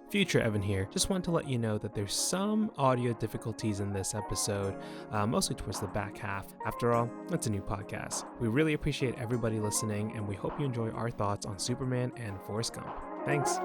Future Evan here. Just want to let you know that there's some audio difficulties in this episode, mostly towards the back half. After all, it's a new podcast. We really appreciate everybody listening, and we hope you enjoy our thoughts on Superman and Forrest Gump. Thanks.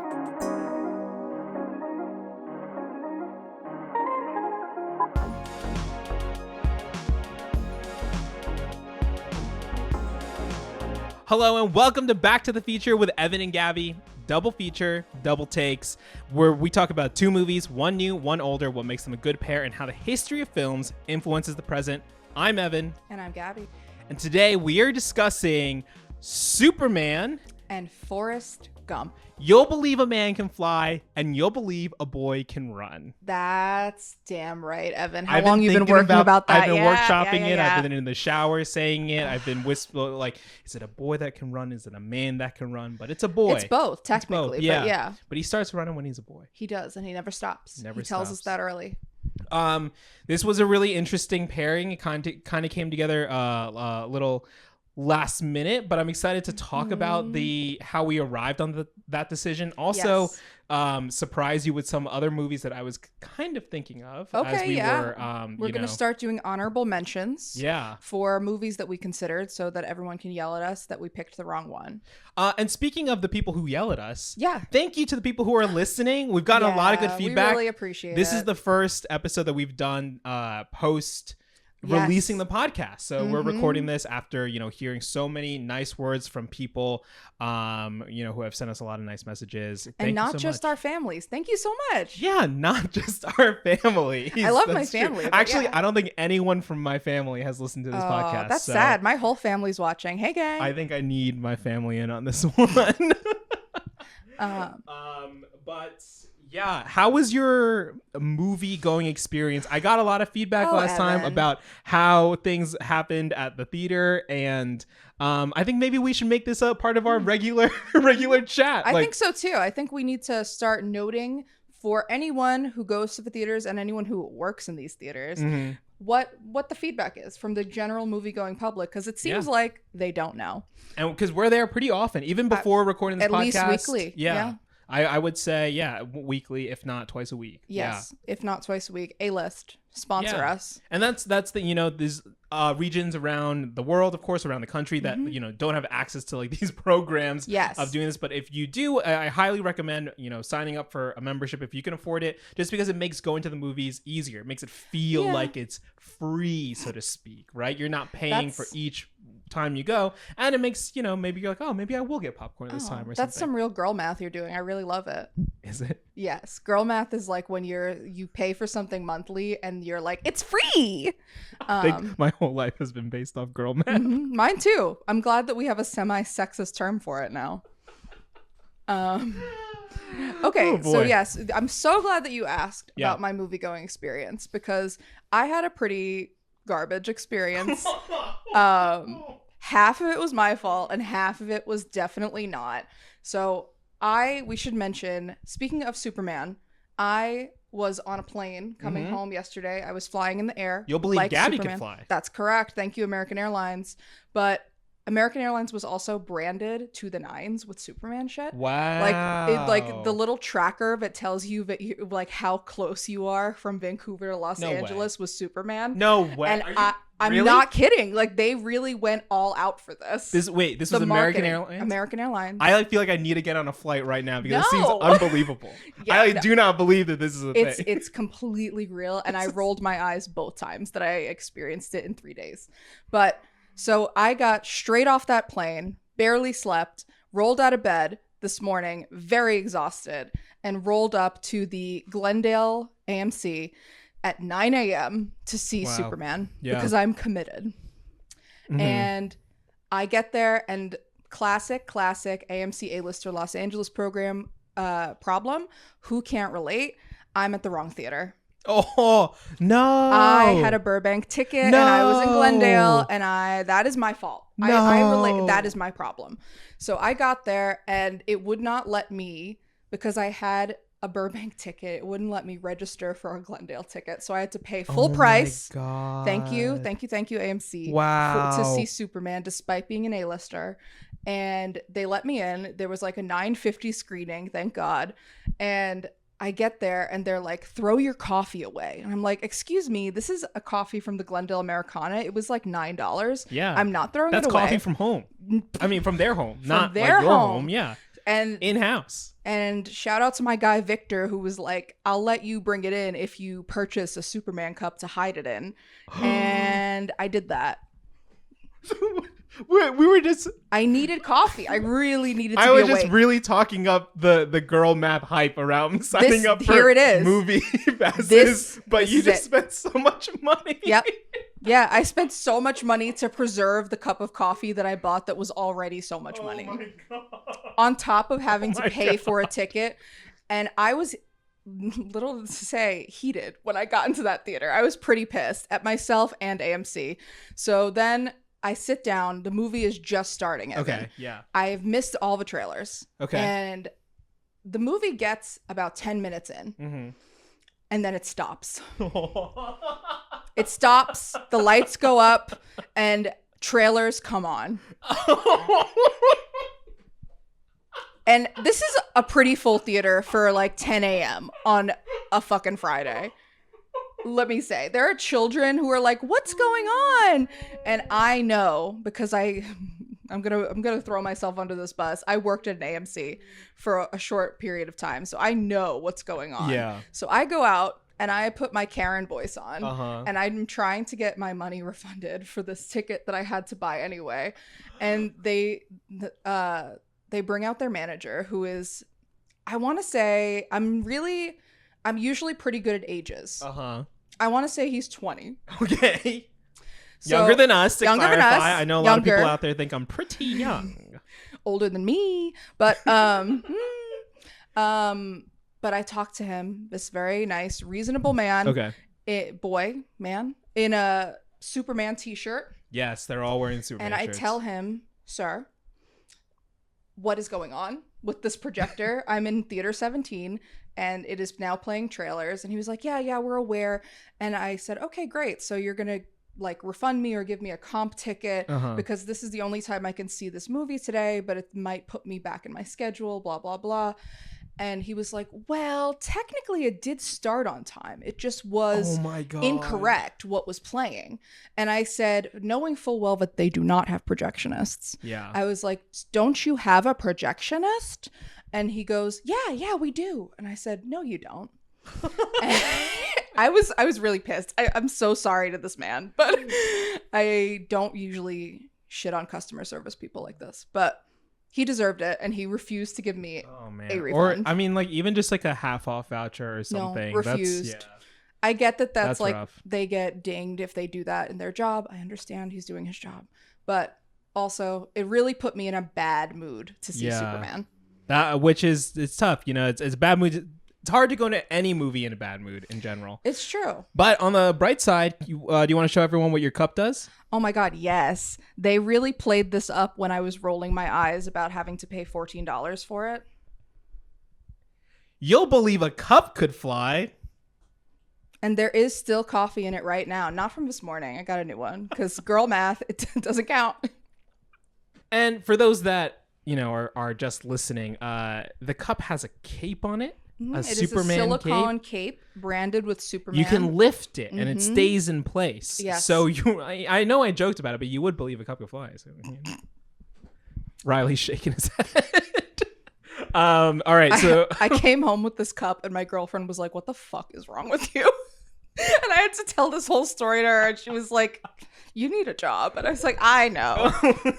Hello and welcome to Back to the Feature with Evan and Gabby. Double feature, double takes, where we talk about two movies, one new, one older, what makes them a good pair, and how the history of films influences the present. I'm Evan. And I'm Gabby. And today we are discussing Superman and Forrest Gump. You'll believe a man can fly, and you'll believe a boy can run. That's damn right, Evan. How long you been working about that? I've been workshopping it. I've been in the shower saying it. I've been whispering, like, is it a boy that can run? Is it a man that can run? But it's a boy. It's both, technically. It's both. But yeah. But he starts running when he's a boy. He does, and he never stops. He tells us that early. This was a really interesting pairing. It kind of came together a little last minute, but I'm excited to talk about how we arrived on that decision. Also, surprise you with some other movies that I was kind of thinking of. Okay, we're going to start doing honorable mentions. Yeah. For movies that we considered, so that everyone can yell at us that we picked the wrong one. And speaking of the people who yell at us, yeah, thank you to the people who are listening. We've gotten a lot of good feedback. We really appreciate it. This is the first episode that we've done post releasing the podcast, so we're recording this after hearing so many nice words from people who have sent us a lot of nice messages. And not just our families. Thank you so much. Yeah, not just our families. I love my family. Actually, I don't think anyone from my family has listened to this podcast. That's sad. My whole family's watching. Hey, gang. I think I need my family in on this one. But yeah, how was your movie going experience? I got a lot of feedback last time about how things happened at the theater, and I think maybe we should make this a part of our regular chat. I think so too. I think we need to start noting for anyone who goes to the theaters and anyone who works in these theaters what the feedback is from the general movie going public, because it seems like they don't know. And because we're there pretty often, even before recording this podcast. At least weekly. Yeah. I would say, weekly, if not twice a week. Yes, if not twice a week. A-list, sponsor us. And that's the, these regions around the world, of course, around the country that, don't have access to like these programs of doing this. But if you do, I highly recommend, signing up for a membership if you can afford it, just because it makes going to the movies easier. It makes it feel like it's free, so to speak, right? You're not paying for each time you go, and it makes maybe you're like, oh, maybe I will get popcorn this time or something. That's some real girl math you're doing. I really love it. Is it? Yes, girl math is like when you pay for something monthly and you're like, it's free. I think my whole life has been based off girl math. Mine too. I'm glad that we have a semi-sexist term for it now. Okay, so yes, I'm so glad that you asked about my movie going experience, because I had a pretty garbage experience. Half of it was my fault and half of it was definitely not. So we should mention, speaking of Superman, I was on a plane coming home yesterday. I was flying in the air. You'll believe like Gabby Superman. can fly. That's correct. Thank you, American Airlines. But American Airlines was also branded to the nines with Superman shit. Wow. Like the little tracker that tells you that you like how close you are from Vancouver to Los Angeles was Superman. No way. And I'm really? Not kidding. Like, they really went all out for this. This was American Airlines? American Airlines. I feel like I need to get on a flight right now because it seems unbelievable. I do not believe that this is a thing. It's completely real, and I rolled my eyes both times that I experienced it in 3 days. But so I got straight off that plane, barely slept, rolled out of bed this morning, very exhausted, and rolled up to the Glendale AMC at 9 a.m. to see Superman because I'm committed. And I get there, and classic AMC A-lister Los Angeles program problem. Who can't relate? I'm at the wrong theater. Oh, no. I had a Burbank ticket and I was in Glendale, and that is my fault. No. I relate. That is my problem. So I got there and it would not let me, because I had a Burbank ticket, it wouldn't let me register for a Glendale ticket. So I had to pay full price. My God. Thank you, AMC. Wow. To see Superman, despite being an A-lister. And they let me in. There was like a 9:50 screening, thank God. And I get there and they're like, throw your coffee away. And I'm like, excuse me, this is a coffee from the Glendale Americana. It was like $9. Yeah. I'm not throwing it away. That's coffee from home. I mean, from their home, not their like your home. home. Yeah. And in-house. And shout out to my guy, Victor, who was like, I'll let you bring it in if you purchase a Superman cup to hide it in. And I did that. We were just... I needed coffee. I really needed to be awake. I was just really talking up the girl math hype around signing up for here it is. movie passes, but you just spent so much money. Yep. Yeah, I spent so much money to preserve the cup of coffee that I bought that was already so much money. Oh my God. On top of having to pay for a ticket. And I was, little to say, heated when I got into that theater. I was pretty pissed at myself and AMC. So then I sit down. The movie is just starting. Evan. Okay, yeah. I've missed all the trailers. Okay. And the movie gets about 10 minutes in. Mm-hmm. And then it stops. It stops, the lights go up, and trailers come on. And this is a pretty full theater for like 10 a.m. on a fucking Friday. Let me say, there are children who are like, what's going on? And I know, because I'm gonna throw myself under this bus. I worked at an AMC for a short period of time, so I know what's going on. Yeah. So I go out and I put my Karen voice on, and I'm trying to get my money refunded for this ticket that I had to buy anyway. And they bring out their manager, who is, I want to say, I'm usually pretty good at ages. I want to say he's 20. Okay. So, younger than us, to younger clarify. Than us, I know a lot of people out there think I'm pretty young. Older than me, but but I talked to him, this very nice, reasonable man. Okay. Man, in a Superman t-shirt. Yes, they're all wearing Superman shirts. And I tell him, sir, what is going on with this projector? I'm in theater 17 and it is now playing trailers. And he was like, yeah, we're aware. And I said, okay, great. So you're going to like refund me or give me a comp ticket because this is the only time I can see this movie today, but it might put me back in my schedule, blah, blah, blah. And he was like, well, technically it did start on time. It just was incorrect what was playing. And I said, knowing full well that they do not have projectionists. Yeah. I was like, don't you have a projectionist? And he goes, yeah, we do. And I said, no, you don't. And I was really pissed. I'm so sorry to this man, but I don't usually shit on customer service people like this. But he deserved it, and he refused to give me a refund. Or, I mean, like, even just like a half-off voucher or something. No, refused. I get that's like rough. They get dinged if they do that in their job. I understand he's doing his job. But also, it really put me in a bad mood to see Superman. Which is, it's tough. You know, it's a bad mood. It's hard to go into any movie in a bad mood in general. It's true. But on the bright side, do you want to show everyone what your cup does? Oh my God, yes. They really played this up when I was rolling my eyes about having to pay $14 for it. You'll believe a cup could fly. And there is still coffee in it right now. Not from this morning. I got a new one because girl math, it doesn't count. And for those that, you know, are just listening, the cup has a cape on it. It Superman is a silicone cape branded with Superman. You can lift it and it stays in place. Yes. So I know I joked about it, but you would believe a cup could fly. So, you know. Riley's shaking his head. All right. So I came home with this cup and my girlfriend was like, "What the fuck is wrong with you?" And I had to tell this whole story to her, and she was like, "You need a job." And I was like, "I know."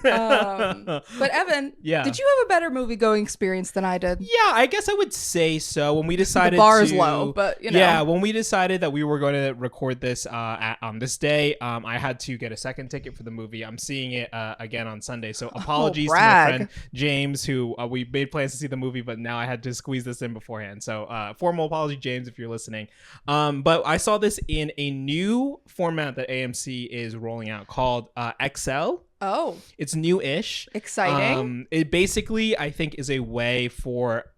But Evan, did you have a better movie going experience than I did? Yeah, I guess I would say so. When we decided the bar is low, but you know. Yeah, when we decided that we were going to record this on this day, I had to get a second ticket for the movie. I'm seeing it again on Sunday, so apologies to my friend James, who we made plans to see the movie, but now I had to squeeze this in beforehand. So formal apology, James, if you're listening. But I saw this in a new format that AMC is rolling out called XL. Oh, it's new-ish. Exciting. It basically, I think, is a way for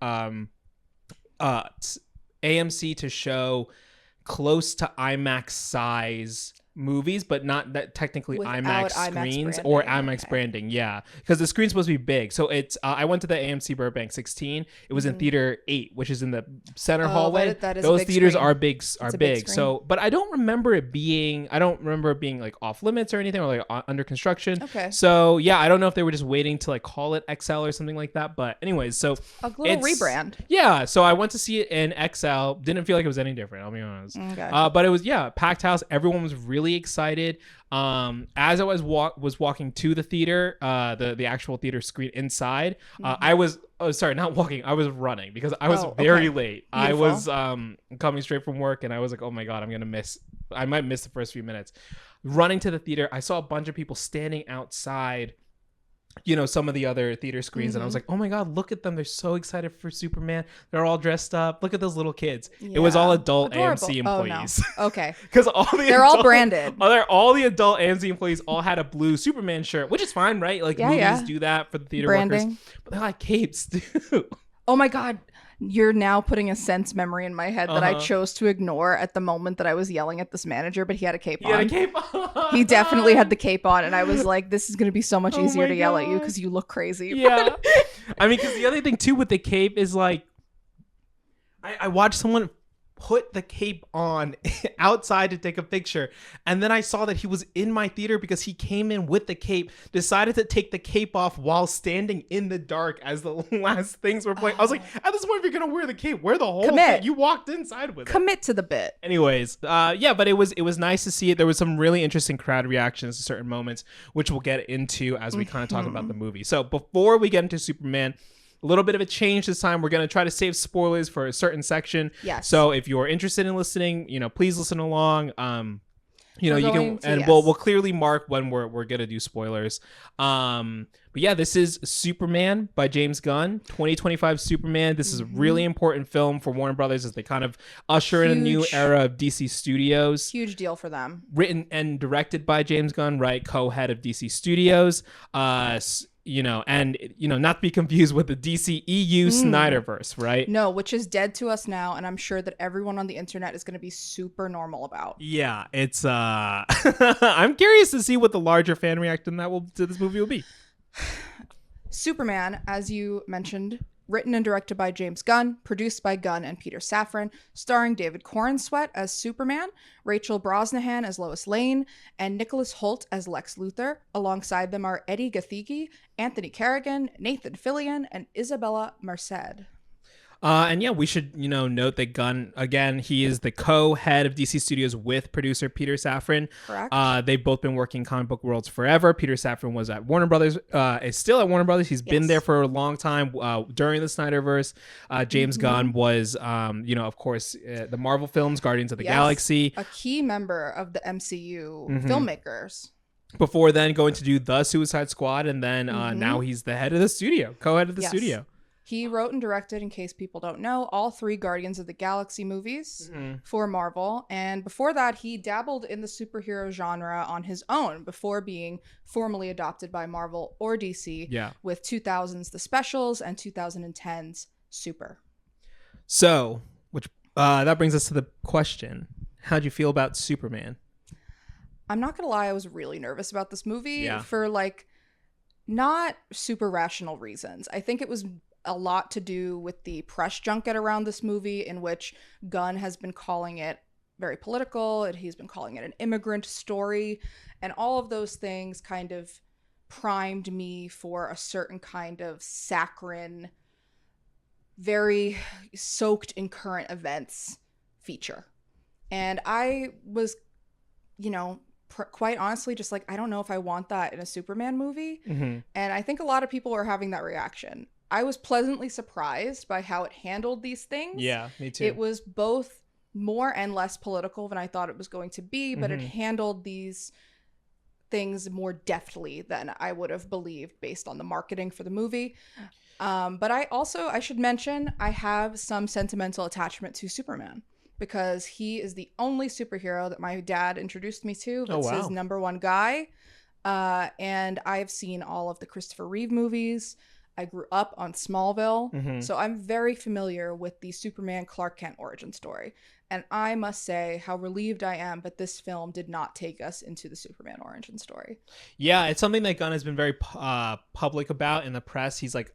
AMC to show close to IMAX size movies, but not that technically Without IMAX screens branding. or IMAX branding. Yeah, because the screen's supposed to be big. So it's I went to the AMC Burbank 16. It was in theater 8, which is in the center hallway. That is Those a big theaters screen. are big. Screen. So, but I don't remember it being like off limits or anything, or like under construction. Okay. So yeah, I don't know if they were just waiting to like call it XL or something like that. But anyways, so a little rebrand. Yeah. So I went to see it in XL. Didn't feel like it was any different. I'll be honest. Okay. But it was packed house. Everyone was really excited. As I was walking to the theater, the actual theater screen inside, I was not walking. I was running because I was very late. Beautiful. I was coming straight from work, and I was like, oh my god, I might miss the first few minutes. Running to the theater, I saw a bunch of people standing outside, some of the other theater screens, and I was like, oh my god, look at them, they're so excited for Superman, they're all dressed up, look at those little kids. It was all adult AMC employees. Oh, no. Okay. Because all branded. All the adult AMC employees all had a blue Superman shirt, which is fine, right? Like movies do that for the theater branding workers, but they like capes too. Oh my god, you're now putting a sense memory in my head that I chose to ignore at the moment that I was yelling at this manager, but he had a cape on. He definitely had the cape on, and I was like, this is going to be so much easier to yell at you because you look crazy. Yeah. I mean, because the other thing too with the cape is like, I watched someone put the cape on outside to take a picture, and then I saw that he was in my theater because he came in with the cape, decided to take the cape off while standing in the dark as the last things were playing. I was like, at this point, if you're gonna wear the cape, wear the whole thing. You walked inside with it. Commit to the bit. Anyways, but it was nice to see it. There was some really interesting crowd reactions to certain moments, which we'll get into as we kind of talk about the movie. So before we get into Superman, a little bit of a change this time. We're going to try to save spoilers for a certain section. Yes. So if you're interested in listening, please listen along. We'll clearly mark when we're going to do spoilers. But yeah, this is Superman by James Gunn, 2025 Superman. This is a really important film for Warner Brothers as they kind of usher in a new era of DC Studios. Huge deal for them. Written and directed by James Gunn, right? Co-head of DC Studios. Not to be confused with the DCEU Snyderverse, right? No, which is dead to us now, and I'm sure that everyone on the internet is going to be super normal about. Yeah, it's I'm curious to see what the larger fan reaction to this movie will be. Superman, as you mentioned, written and directed by James Gunn, produced by Gunn and Peter Safran, starring David Corenswet as Superman, Rachel Brosnahan as Lois Lane, and Nicholas Hoult as Lex Luthor. Alongside them are Eddie Gathegi, Anthony Carrigan, Nathan Fillion, and Isabella Merced. We should, note that Gunn, again, he is the co-head of DC Studios with producer Peter Safran. Correct. They've both been working comic book worlds forever. Peter Safran was at Warner Brothers, is still at Warner Brothers. He's been there for a long time during the Snyderverse. James Gunn was, of course, the Marvel films, Guardians of the Galaxy. A key member of the MCU filmmakers. Before then going to do The Suicide Squad, and then now he's the head of the studio, co-head of the studio. He wrote and directed, in case people don't know, all 3 Guardians of the Galaxy movies for Marvel. And before that, he dabbled in the superhero genre on his own before being formally adopted by Marvel or DC with 2000's The Specials and 2010's Super. So, that brings us to the question. How'd you feel about Superman? I'm not going to lie, I was really nervous about this movie for not super rational reasons. I think it was a lot to do with the press junket around this movie, in which Gunn has been calling it very political, and he's been calling it an immigrant story, and all of those things kind of primed me for a certain kind of saccharine, very soaked in current events feature. And I was, quite honestly, just like, I don't know if I want that in a Superman movie. And I think a lot of people are having that reaction. I was pleasantly surprised by how it handled these things. Yeah, me too. It was both more and less political than I thought it was going to be, but it handled these things more deftly than I would have believed based on the marketing for the movie. But I should mention, I have some sentimental attachment to Superman, because he is the only superhero that my dad introduced me to. That's his number one guy. And I've seen all of the Christopher Reeve movies. I grew up on Smallville, so I'm very familiar with the Superman Clark Kent origin story. And I must say how relieved I am that this film did not take us into the Superman origin story. Yeah, it's something that Gunn has been very public about in the press. He's like,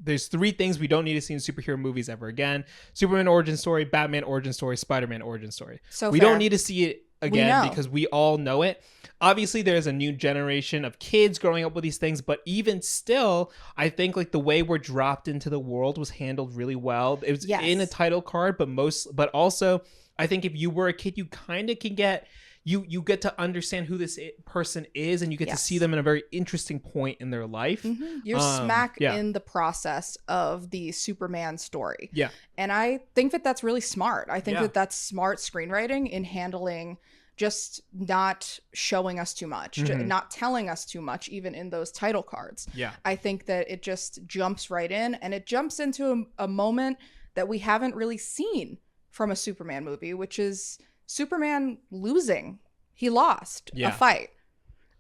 there's 3 things we don't need to see in superhero movies ever again: Superman origin story, Batman origin story, Spider-Man origin story. So we don't need to see it again because we all know it. Obviously, there's a new generation of kids growing up with these things, but even still, I think like the way we're dropped into the world was handled really well. It was in a title card, but also I think if you were a kid, you kind of can get you get to understand who this person is, and you get to see them in a very interesting point in their life. You're smack in the process of the Superman story. Yeah. And I think that that's really smart. I think that that's smart screenwriting in handling just not showing us too much, not telling us too much, even in those title cards. Yeah. I think that it just jumps right in, and it jumps into a moment that we haven't really seen from a Superman movie, which is Superman losing. He lost a fight.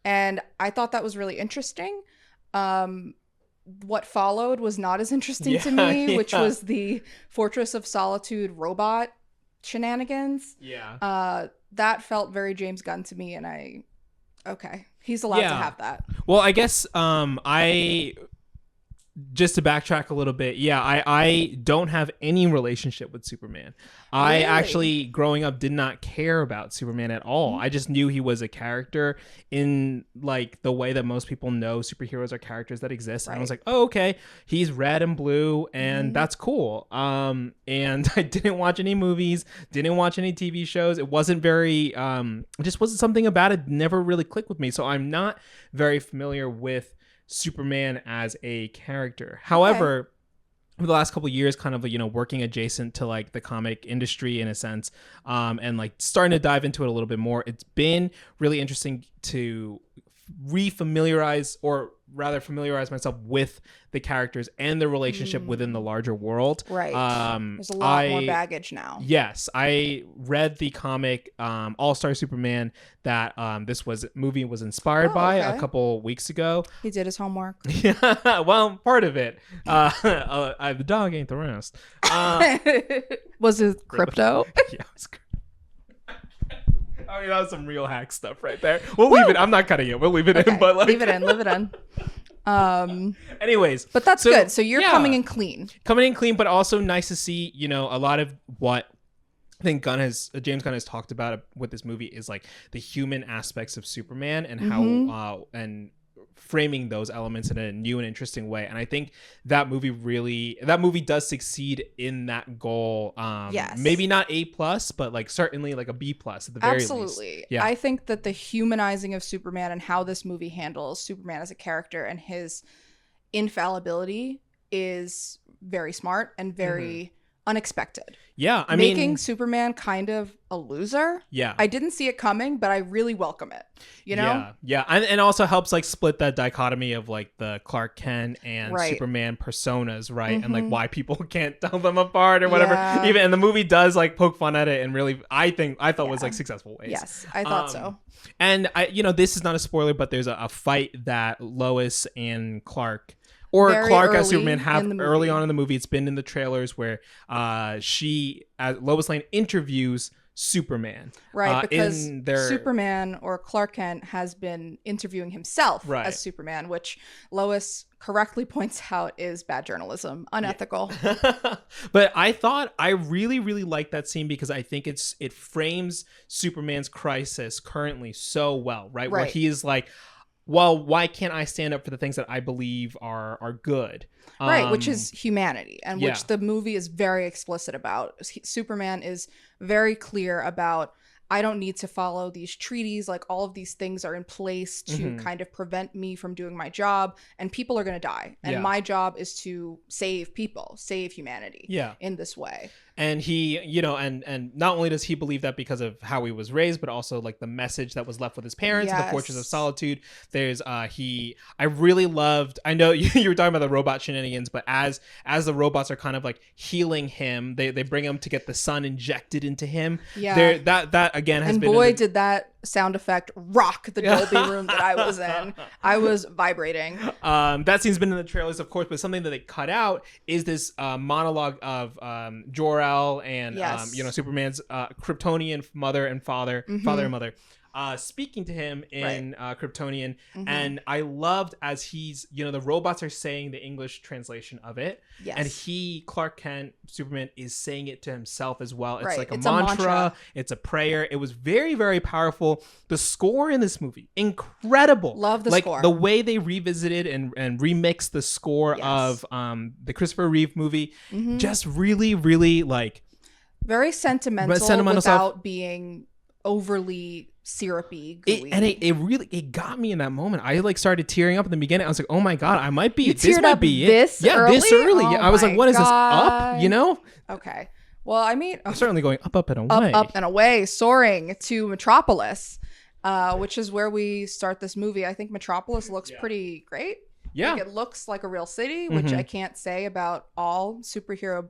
And I thought that was really interesting. What followed was not as interesting to me, which was the Fortress of Solitude robot shenanigans. Yeah. That felt very James Gunn to me, and he's allowed to have that. Well, I guess just to backtrack a little bit, I don't have any relationship with Superman. I actually, growing up, did not care about Superman at all. I just knew he was a character in like the way that most people know superheroes are characters that exist. And I was like, oh, okay, he's red and blue, and that's cool. And I didn't watch any movies, didn't watch any TV shows. It wasn't very, it just wasn't something about it. Never really clicked with me. So I'm not very familiar with Superman as a character. However, over the last couple of years, kind of, working adjacent to like the comic industry in a sense, and like starting to dive into it a little bit more, it's been really interesting to familiarize myself with the characters and the relationship within the larger world. Right. There's a lot more baggage now. Yes. I read the comic All-Star Superman that this movie was inspired by a couple weeks ago. He did his homework. Yeah, well, part of it. The dog ain't the rest. Was it crypto? Yeah, it was crypto. I mean, that was some real hack stuff right there. We'll leave it. I'm not cutting it. We'll leave it in. But like... leave it in. Anyways, but that's good. So you're coming in clean, but also nice to see, a lot of what I think James Gunn has talked about with this movie is like the human aspects of Superman and how and framing those elements in a new and interesting way. And I think that movie does succeed in that goal. Maybe not A+, but like certainly like a B+ at the very least. Absolutely. Yeah. I think that the humanizing of Superman and how this movie handles Superman as a character and his infallibility is very smart and very unexpected. Yeah, making Superman kind of a loser. Yeah, I didn't see it coming, but I really welcome it. Yeah, and also helps like split that dichotomy of like the Clark Kent and Superman personas, right? And like why people can't tell them apart or whatever. Yeah. Even and the movie does like poke fun at it and really, I thought was like successful ways. Yes, I thought so. And this is not a spoiler, but there's a fight that Lois and Clark. Or very Clark as Superman have early on in the movie. It's been in the trailers where Lois Lane interviews Superman. Right, because Superman or Clark Kent has been interviewing himself as Superman, which Lois correctly points out is bad journalism, unethical. Yeah. But I really, really like that scene because I think it frames Superman's crisis currently so well, right? Where he is like, well, why can't I stand up for the things that I believe are good? Right, which is humanity, and which the movie is very explicit about. Superman is very clear about, I don't need to follow these treaties. Like, all of these things are in place to kind of prevent me from doing my job, and people are going to die. And my job is to save people, save humanity in this way. And he, and not only does he believe that because of how he was raised, but also like the message that was left with his parents, the Fortress of Solitude. There's I really loved, I know you were talking about the robot shenanigans, but as the robots are kind of like healing him, they bring him to get the sun injected into him. Yeah. That again has been. And boy, did that sound effect rock the Dolby room that I was in. I was vibrating. That scene's been in the trailers, of course, but something that they cut out is this monologue of Jor-El and Superman's Kryptonian mother and father and mother. Speaking to him in Kryptonian, and I loved as he's, the robots are saying the English translation of it, and Clark Kent, Superman, is saying it to himself as well. It's like it's a mantra, it's a prayer. It was very, very powerful. The score in this movie, incredible. Love the score. The way they revisited and remixed the score of the Christopher Reeve movie, just really, really very sentimental without being overly syrupy, gooey. It got me in that moment. I started tearing up in the beginning. I was like, oh my god, I might be. This might be it. This early. I was like, what is this? Up? Okay. Well, I mean, I'm certainly going up and away. Up and away, soaring to Metropolis, which is where we start this movie. I think Metropolis looks pretty great. Yeah, it looks like a real city, which I can't say about all superhero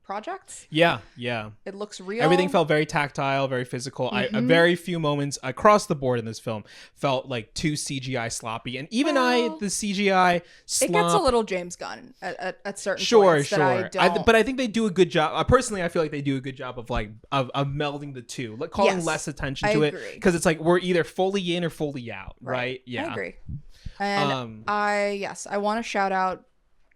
projects. Yeah. It looks real. Everything felt very tactile, very physical. A very few moments across the board in this film felt like too CGI sloppy, and even the CGI slump, it gets a little James Gunn at certain points. But I think they do a good job. Personally, I feel like they do a good job of of melding the two, calling less attention to it, because it's like we're either fully in or fully out, right? Yeah, I agree. And I want to shout out,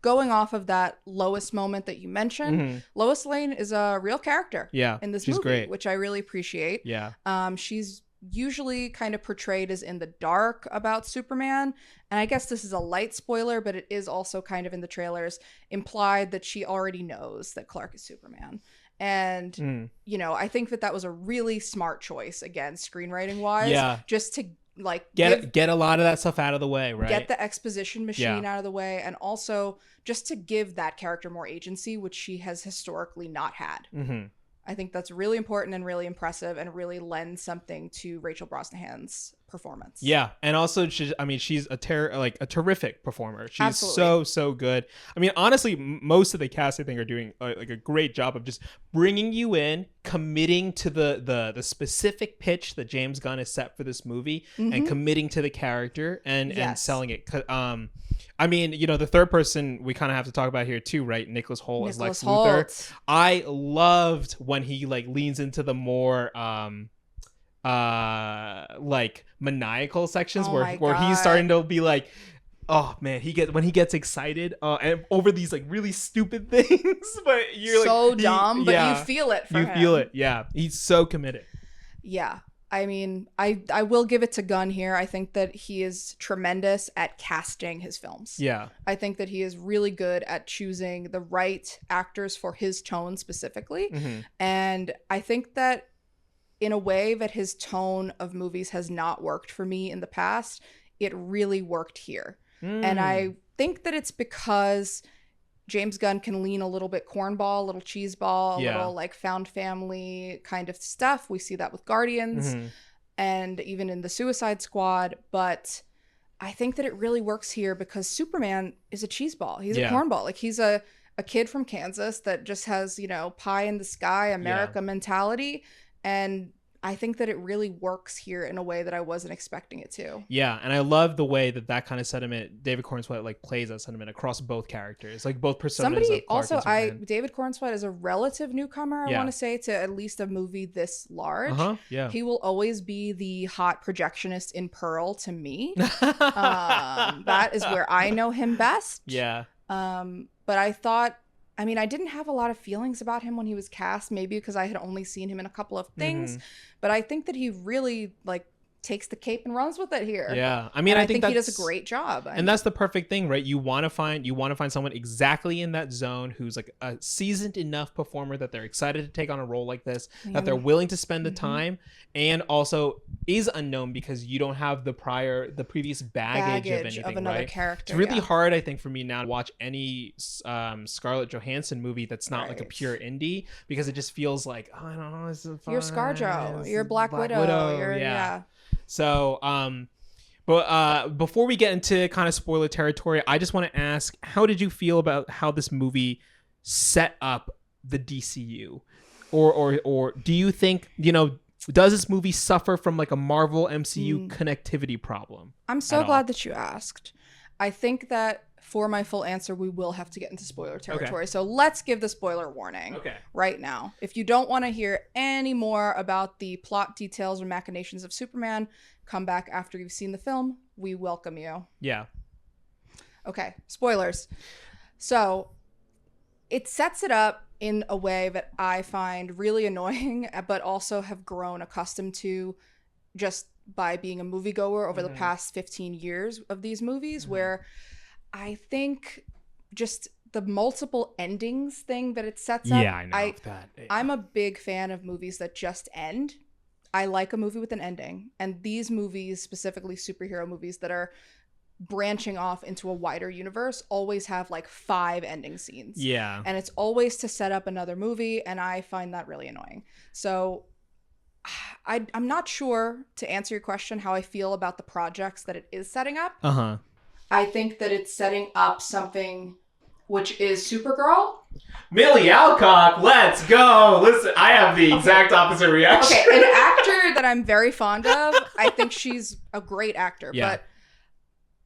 going off of that Lois moment that you mentioned, Lois Lane is a real character in this movie, great. Which I really appreciate. Yeah. She's usually kind of portrayed as in the dark about Superman. And I guess this is a light spoiler, but it is also kind of in the trailers implied that she already knows that Clark is Superman. And, I think that was a really smart choice, again, screenwriting wise, just to get a lot of that stuff out of the way, right? Get the exposition machine out of the way, and also just to give that character more agency, which she has historically not had. I think that's really important and really impressive, and really lends something to Rachel Brosnahan's performance. Yeah, and also she's a terrific performer. She's so good. I mean, honestly, most of the cast, I think, are doing a great job of just bringing you in, committing to the specific pitch that James Gunn has set for this movie, and committing to the character and selling it. I mean, the third person we kind of have to talk about here too, right? Nicholas Hoult as Lex Luthor. I loved when he leans into the more maniacal sections where he's starting to be like, oh man, when he gets excited and over these really stupid things, but you're so dumb, but you feel it for him. You feel it, yeah. He's so committed. Yeah. I mean, I will give it to Gunn here. I think that he is tremendous at casting his films. Yeah. I think that he is really good at choosing the right actors for his tone specifically. And I think that in a way that his tone of movies has not worked for me in the past, it really worked here. And I think that it's because James Gunn can lean a little bit cornball, a little cheeseball, a little found family kind of stuff. We see that with Guardians and even in the Suicide Squad. But I think that it really works here because Superman is a cheeseball. He's a cornball. He's a kid from Kansas that just has, pie in the sky, America mentality. And I think that it really works here in a way that I wasn't expecting it to. Yeah, and I love the way that kind of sentiment David Cornswet plays that sentiment across both characters, both personas. David Cornswet is a relative newcomer, I want to say, to at least a movie this large. Yeah. He will always be the hot projectionist in Pearl to me. That is where I know him best. Yeah. But I thought, I didn't have a lot of feelings about him when he was cast, maybe because I had only seen him in a couple of things. But I think that he really takes the cape and runs with it here. Yeah. I think he does a great job. And that's the perfect thing, right? You want to find someone exactly in that zone who's a seasoned enough performer that they're excited to take on a role like this, that they're willing to spend the time, and also is unknown because you don't have the previous baggage of anything, another right? character. It's really hard, I think, for me now to watch any Scarlett Johansson movie that's not a pure indie, because it just feels I don't know, this is fun. You're ScarJo, you're Black Widow. You're, So, but before we get into kind of spoiler territory, I just want to ask, how did you feel about how this movie set up the DCU? Or do you think, does this movie suffer from like a Marvel MCU connectivity problem? I'm so glad that you asked. I think that for my full answer, we will have to get into spoiler territory. Okay. So let's give the spoiler warning right now. If you don't want to hear any more about the plot details or machinations of Superman, come back after you've seen the film. We welcome you. Yeah. Okay, spoilers. So it sets it up in a way that I find really annoying, but also have grown accustomed to just by being a moviegoer over the past 15 years of these movies, where I think just the multiple endings thing that it sets up. Yeah, I know that. I'm a big fan of movies that just end. I like a movie with an ending. And these movies, specifically superhero movies that are branching off into a wider universe, always have like 5 ending scenes. Yeah. And it's always to set up another movie, and I find that really annoying. So I'm not sure, to answer your question, how I feel about the projects that it is setting up. I think that it's setting up something which is Supergirl. Millie Alcock, let's go. Listen, I have the exact opposite reaction. Okay, an actor that I'm very fond of. I think she's a great actor, but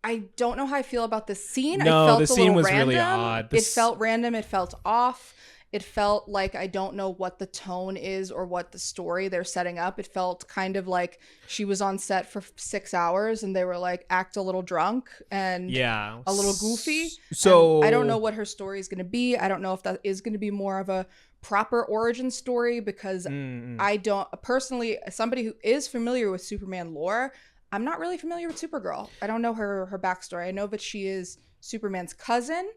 I don't know how I feel about this scene. No, I felt the scene was random. really odd. It felt random. It felt off. It felt like I don't know what the tone is or what the story they're setting up. It felt kind of like she was on set for 6 hours and they were like, act a little drunk and a little goofy. So and I don't know what her story is going to be. I don't know if that is going to be more of a proper origin story, because I don't personally, as somebody who is familiar with Superman lore, I'm not really familiar with Supergirl. I don't know her backstory. I know that she is Superman's cousin,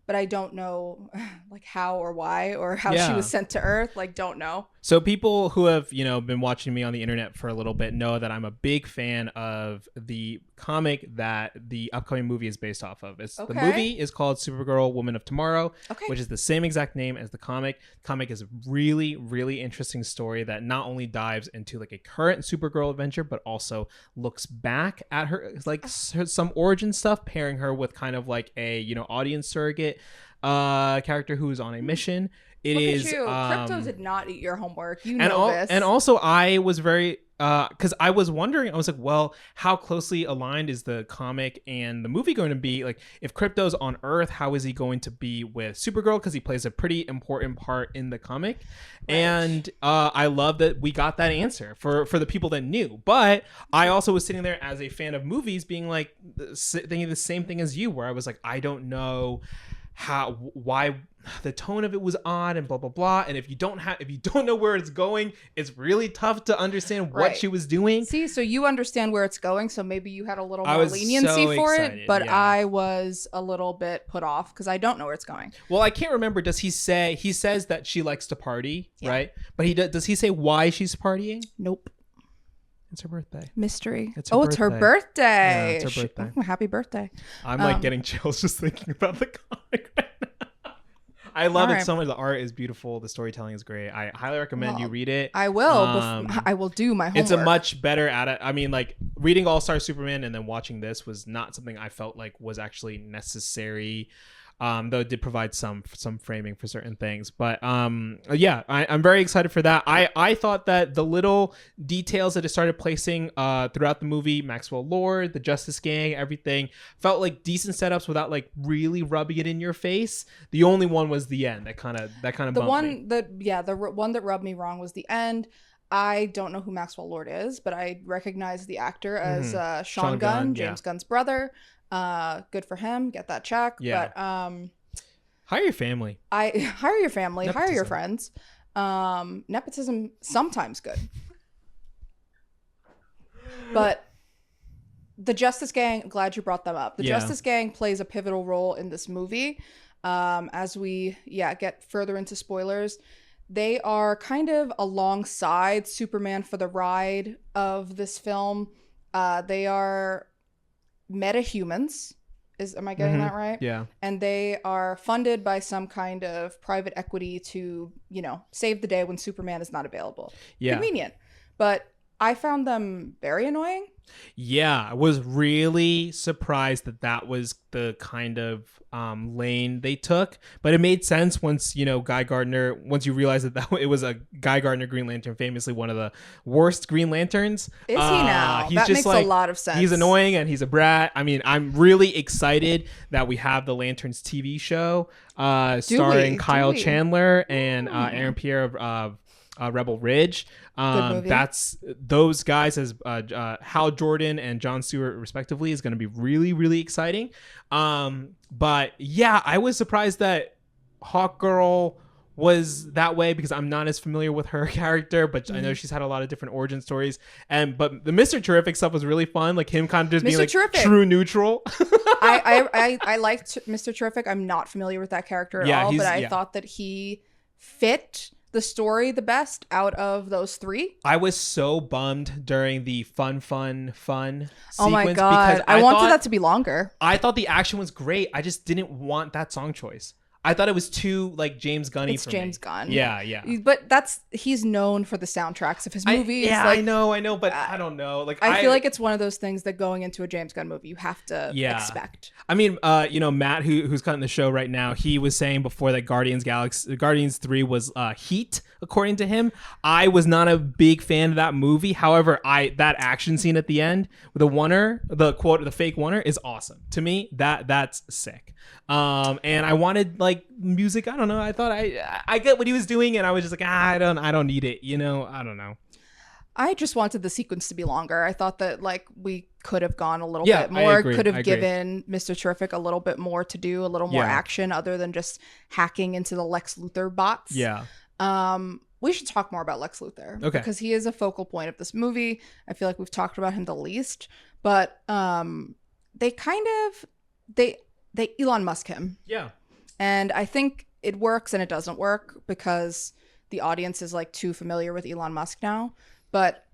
but I don't know like how or why or how she was sent to Earth. Like, don't know. So people who have, been watching me on the internet for a little bit know that I'm a big fan of the comic that the upcoming movie is based off of. The movie is called Supergirl, Woman of Tomorrow, which is the same exact name as the comic. The comic is a really, really interesting story that not only dives into like a current Supergirl adventure, but also looks back at her, like some origin stuff, pairing her with kind of like a, audience surrogate character who's on a mission. It is Crypto did not eat your homework. This. And also I was very because I was wondering, I was like, well, how closely aligned is the comic and the movie going to be? Like, if Crypto's on Earth, how is he going to be with Supergirl? Because he plays a pretty important part in the comic. Right. And I love that we got that answer for the people that knew. But I also was sitting there as a fan of movies being like, thinking the same thing as you, where I was like, I don't know why the tone of it was odd and blah blah blah, and if you don't know where it's going, it's really tough to understand what she was doing. See, so you understand where it's going, so maybe you had a little more leniency for it, but I was a little bit put off because I don't know where it's going. Well, I can't remember. Does he says that she likes to party, right? But does he say why she's partying? Nope. It's her birthday. Mystery. It's her birthday. Yeah, it's her birthday. Oh, happy birthday. I'm like getting chills just thinking about the comic right now. I love it so much. The art is beautiful. The storytelling is great. I highly recommend you read it. I will. I will do my homework. It's a much better I mean, like, reading All-Star Superman and then watching this was not something I felt like was actually necessary. Though it did provide some framing for certain things. But I'm very excited for that. I thought that the little details that it started placing throughout the movie, Maxwell Lord, the Justice Gang, everything felt like decent setups without like really rubbing it in your face. The only one was the end that kind of the one that rubbed me wrong was the end. I don't know who Maxwell Lord is, but I recognize the actor as Sean Gunn, James Gunn's brother. Good for him. Get that check. Yeah. But hire your family. Hire your family. Nepotism. Hire your friends. Nepotism sometimes good. But the Justice Gang, I'm glad you brought them up. The Justice Gang plays a pivotal role in this movie. As we get further into spoilers, they are kind of alongside Superman for the ride of this film. They are metahumans. Am I getting that right? Yeah. And they are funded by some kind of private equity to, save the day when Superman is not available. Yeah. Convenient. But I found them very annoying. Yeah, I was really surprised that that was the kind of lane they took, but it made sense once Guy Gardner. Once you realize that it was a Guy Gardner Green Lantern, famously one of the worst Green Lanterns. Is he now? That makes a lot of sense. He's annoying and he's a brat. I mean, I'm really excited that we have the Lanterns TV show starring Kyle Chandler and Aaron Pierre of Rebel Ridge. That's those guys as Hal Jordan and Jon Stewart respectively is going to be really, really exciting. But yeah, I was surprised that Hawkgirl was that way because I'm not as familiar with her character, but I know she's had a lot of different origin stories. But the Mr. Terrific stuff was really fun, like him kind of just being like true neutral. I liked Mr. Terrific. I'm not familiar with that character at all, but I thought that he fit the story the best out of those three. I was so bummed during the fun sequence. Oh my god, I wanted that to be longer. I thought the action was great. I just didn't want that song choice. I thought it was too like James Gunny. It's James Gunn. Yeah. But he's known for the soundtracks of his movies. I know, but I don't know. Like I feel like it's one of those things that going into a James Gunn movie you have to expect. I mean, Matt, who's cutting the show right now, he was saying before that Guardians 3 was heat, according to him. I was not a big fan of that movie. However, that action scene at the end with the fake Wonder is awesome. To me, that's sick. And I wanted like music. I don't know. I thought I get what he was doing, and I was just like, I don't need it. I don't know. I just wanted the sequence to be longer. I thought that like we could have gone a little bit more. Could have given Mr. Terrific a little bit more to do, a little more action, other than just hacking into the Lex Luthor bots. Yeah. We should talk more about Lex Luthor. Okay. Because he is a focal point of this movie. I feel like we've talked about him the least, but they Elon Musk him. Yeah. And I think it works and it doesn't work because the audience is like too familiar with Elon Musk now. But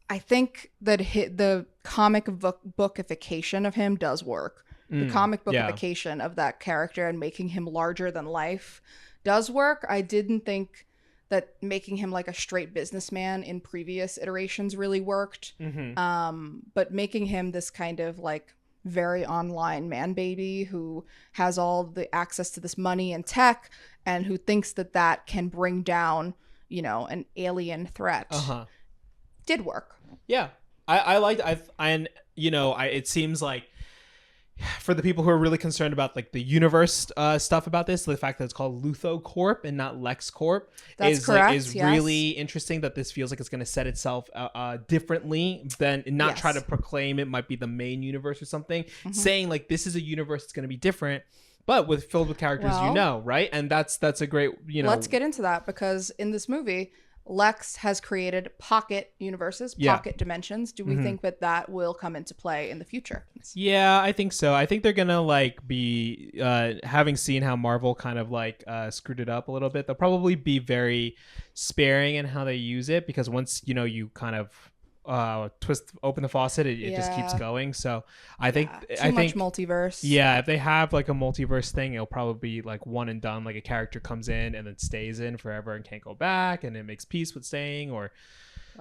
I think that the comic bookification of him does work. The comic bookification of that character and making him larger than life does work. I didn't think that making him like a straight businessman in previous iterations really worked. But making him this kind of like very online man baby who has all the access to this money and tech and who thinks that can bring down, an alien threat did work. Yeah. I liked it seems like for the people who are really concerned about like the universe stuff about this, the fact that it's called Lutho Corp and not Lex Corp is really interesting. That this feels like it's going to set itself differently than not try to proclaim it might be the main universe or something. Saying like this is a universe that's going to be different, but filled with characters right? And that's a great Let's get into that because in this movie, Lex has created pocket universes, pocket dimensions. Do we think that will come into play in the future? Yeah, I think so. I think they're gonna like be having seen how Marvel kind of like screwed it up a little bit. They'll probably be very sparing in how they use it because once you kind of open the faucet, it just keeps going. So I think too much multiverse. Yeah, if they have like a multiverse thing, it'll probably be like one and done. Like a character comes in and then stays in forever and can't go back, and it makes peace with staying or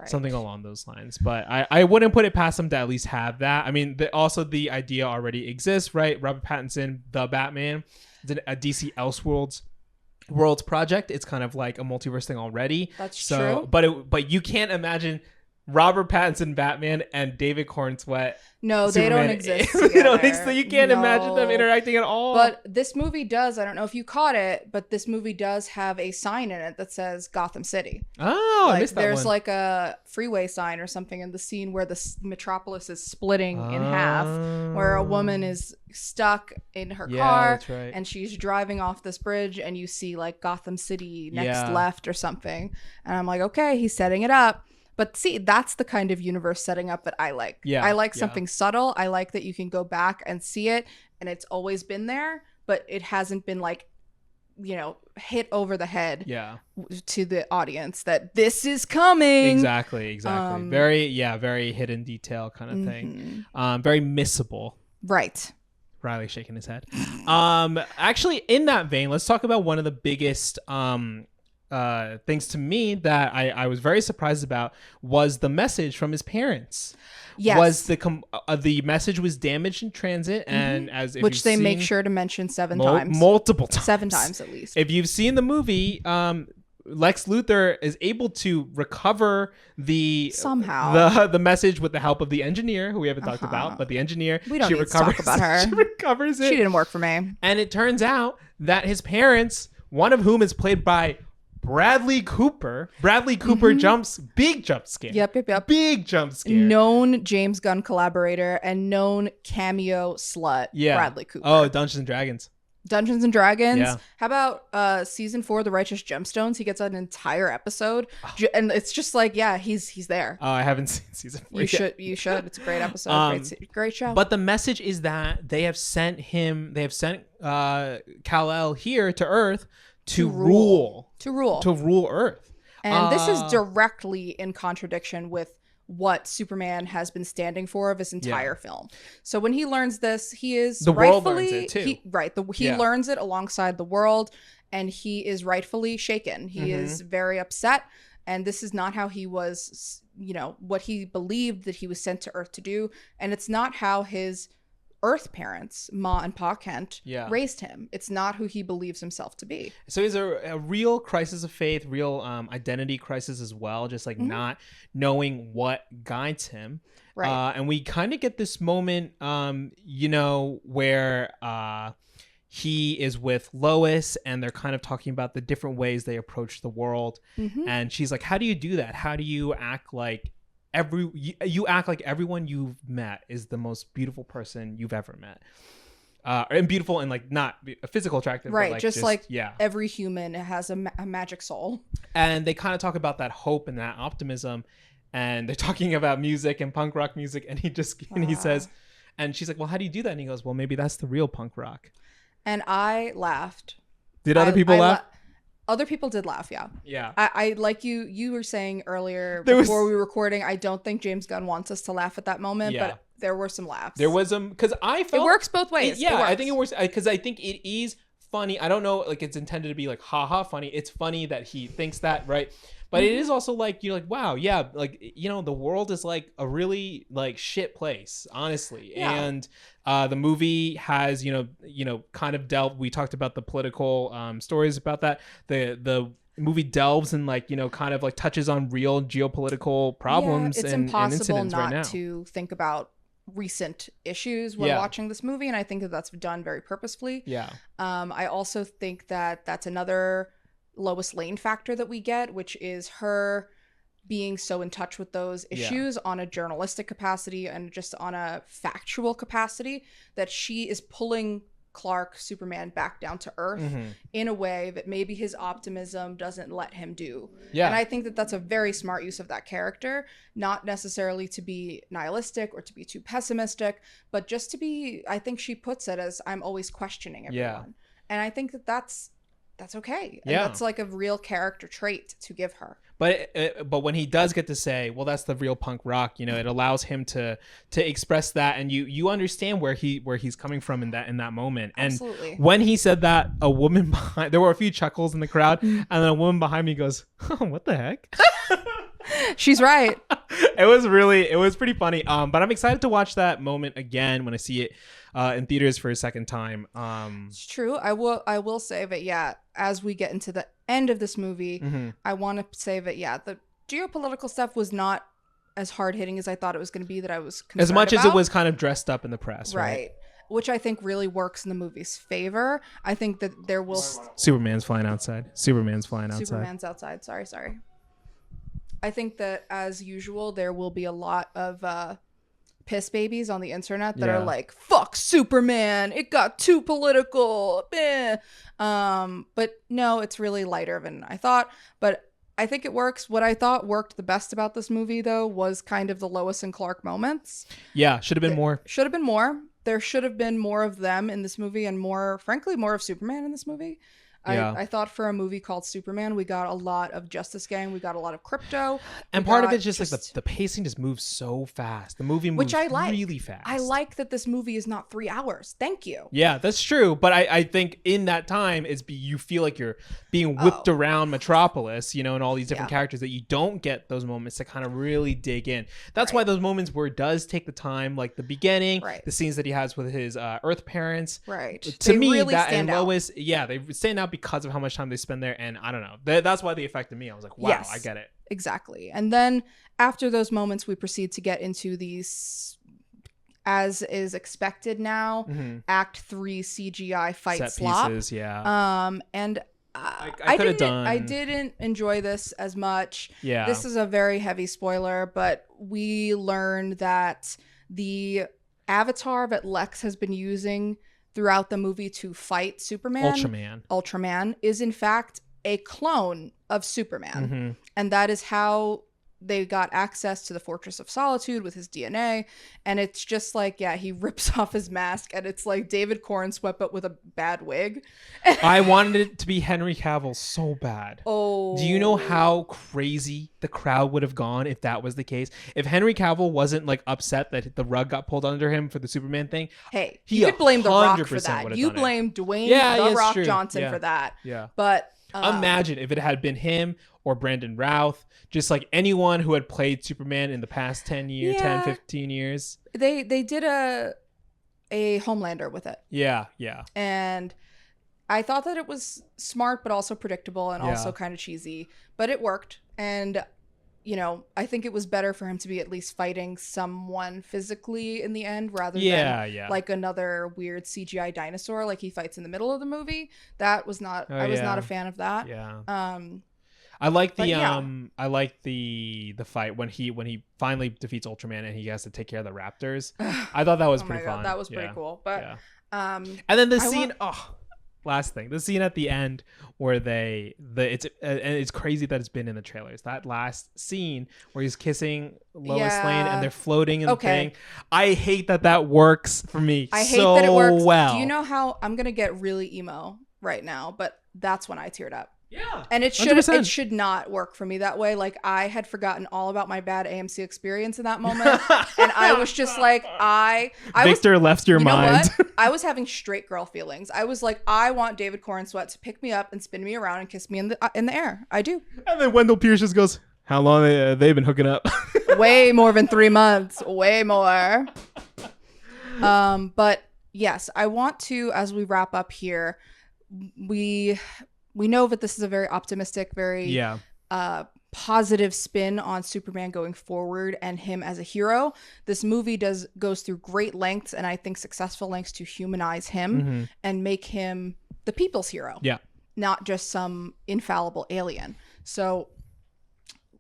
something along those lines. But I wouldn't put it past them to at least have that. I mean, also the idea already exists, right? Robert Pattinson, the Batman, a DC Elseworlds project. It's kind of like a multiverse thing already. That's true. But you can't imagine Robert Pattinson Batman and David Cornsweet No, they Superman. don't exist They don't exist. You can't imagine them interacting at all. But this movie does. I don't know if you caught it, but this movie does have a sign in it that says Gotham City. Oh, I missed that there's one. like a freeway sign or something in the scene where the metropolis is splitting in half, where a woman is stuck in her car that's right. and she's driving off this bridge, and you see like Gotham City next left or something. And I'm like, okay, he's setting it up. But see, that's the kind of universe setting up that I like. Yeah, I like something subtle. I like that you can go back and see it, and it's always been there, but it hasn't been like, hit over the head to the audience that this is coming. Exactly. Very hidden detail kind of thing. Very missable. Right. Riley's shaking his head. Actually, in that vein, let's talk about one of the biggest things to me that I was very surprised about was the message from his parents. Yes. Was the message was damaged in transit, and as if which they make sure to mention multiple times, 7 times at least. If you've seen the movie, Lex Luthor is able to recover the message with the help of the engineer, who we haven't talked about, but the engineer, we don't need to talk about her. She recovers it. She didn't work for me. And it turns out that his parents, one of whom is played by Bradley Cooper jumps, big jump scare. Yep. Big jump scare. Known James Gunn collaborator and known cameo slut, Bradley Cooper. Oh, Dungeons and Dragons. Yeah. How about season 4, The Righteous Gemstones? He gets an entire episode, and it's just like, he's there. Oh, I haven't seen season 4 yet. You should. It's a great episode. Great show. But the message is that they have sent Kal-El here to Earth to rule Earth. And this is directly in contradiction with what Superman has been standing for of his entire film. So when he learns this, he is the world learns it too. He learns it alongside the world, and he is rightfully shaken. He is very upset, and this is not how he was, what he believed that he was sent to Earth to do, and it's not how his Earth parents, Ma and Pa Kent, raised him. It's not who he believes himself to be. So he's a real crisis of faith, real identity crisis as well, just like not knowing what guides him. Right. And we kind of get this moment, where he is with Lois, and they're kind of talking about the different ways they approach the world. And she's like, how do you do that? How do you act like you act like everyone you've met is the most beautiful person you've ever met, and beautiful and like not physical attractive, right? But just every human has a magic soul. And they kind of talk about that hope and that optimism, and they're talking about music and punk rock music, and he says, and she's like, well, how do you do that? And he goes, well, maybe that's the real punk rock. And I laughed. Did other people laugh? Other people did laugh, yeah. I like you were saying earlier before we were recording, I don't think James Gunn wants us to laugh at that moment, but there were some laughs. There was some, because I felt it works both ways. I think it works, because I think it is funny. I don't know, like it's intended to be like haha funny. It's funny that he thinks that, right? But it is also like, you're like, wow, like, the world is like a really like shit place, honestly. And the movie has, kind of delved. We talked about the political stories about that. The movie delves and like, kind of like touches on real geopolitical problems it's and impossible incidents right now. Not to think about recent issues when watching this movie, and I think that that's done very purposefully. I also think that that's another Lois Lane factor that we get, which is her being so in touch with those issues on a journalistic capacity and just on a factual capacity, that she is pulling Clark, Superman, back down to Earth in a way that maybe his optimism doesn't let him do. And I think that that's a very smart use of that character, not necessarily to be nihilistic or to be too pessimistic, but just to be, I think she puts it as, I'm always questioning everyone. And I think that that's okay. And that's like a real character trait to give her. But when he does get to say, well, that's the real punk rock, it allows him to express that, and you understand where he's coming from in that moment. Absolutely. And when he said that, a woman behind, there were a few chuckles in the crowd, and then a woman behind me goes, oh, what the heck? She's right. It was pretty funny. But I'm excited to watch that moment again when I see it in theaters for a second time. It's true. I will say that as we get into the end of this movie, I want to say that the geopolitical stuff was not as hard hitting as I thought it was going to be. That I was concerned as much about. As it was kind of dressed up in the press, right? Which I think really works in the movie's favor. I think that there will Superman's flying outside. Superman's outside. Sorry. I think that, as usual, there will be a lot of piss babies on the internet that are like, fuck Superman, it got too political. But no, it's really lighter than I thought. But I think it works. What I thought worked the best about this movie, though, was kind of the Lois and Clark moments. Yeah, should have been more. Should have been more. There should have been more of them in this movie, and frankly, more of Superman in this movie. I thought for a movie called Superman, we got a lot of Justice Gang, we got a lot of Crypto, and part of it's just like the pacing just moves so fast. The movie moves really fast. I like that this movie is not 3 hours. Thank you. Yeah, that's true. But I think in that time you feel like you're being whipped around Metropolis, you know, and all these different characters that you don't get those moments to kind of really dig in. That's why those moments where it does take the time, like the beginning, the scenes that he has with his Earth parents. Right. To me, really that and Lois, they stand out because of how much time they spend there. And I don't know. That's why they affected me. I was like, wow, I get it. Exactly. And then after those moments, we proceed to get into these, as is expected now, Act 3 CGI fight set slop. Pieces, and I didn't enjoy this as much. Yeah. This is a very heavy spoiler, but we learned that the avatar that Lex has been using throughout the movie to fight Superman, Ultraman, is in fact a clone of Superman. And that is how they got access to the Fortress of Solitude with his DNA. And it's just like, he rips off his mask and it's like David Cornsweet but with a bad wig. I wanted it to be Henry Cavill so bad. Oh. Do you know how crazy the crowd would have gone if that was the case? If Henry Cavill wasn't like upset that the rug got pulled under him for the Superman thing. Hey, you could blame The Rock for that. You blame Dwayne The Rock Johnson for that. Yeah. But imagine if it had been him or Brandon Routh, just like anyone who had played Superman in the past 10, 15 years. They did a Homelander with it. Yeah. And I thought that it was smart, but also predictable and also kind of cheesy, but it worked. And, you know, I think it was better for him to be at least fighting someone physically in the end rather than like another weird CGI dinosaur like he fights in the middle of the movie. That was not, I was not a fan of that. Yeah. I like the fight when he finally defeats Ultraman and he has to take care of the Raptors. I thought that was pretty fun. That was pretty cool. But and then the scene, last thing, the scene at the end where it's crazy that it's been in the trailers. That last scene where he's kissing Lois Lane and they're floating in the thing. I hate that works for me. I hate that it works. Well. Do you know how I'm gonna get really emo right now? But that's when I teared up. Yeah. And it should not work for me that way. Like I had forgotten all about my bad AMC experience in that moment. And I was just like, Victor left your mind. I was having straight girl feelings. I was like, I want David Cornsweet to pick me up and spin me around and kiss me in the air. I do. And then Wendell Pierce just goes, how long have they been hooking up? Way more than 3 months. Way more. But yes, I want to, as we wrap up here, we know that this is a very optimistic, very positive spin on Superman going forward and him as a hero. This movie goes through great lengths and I think successful lengths to humanize him and make him the people's hero. Yeah. Not just some infallible alien. So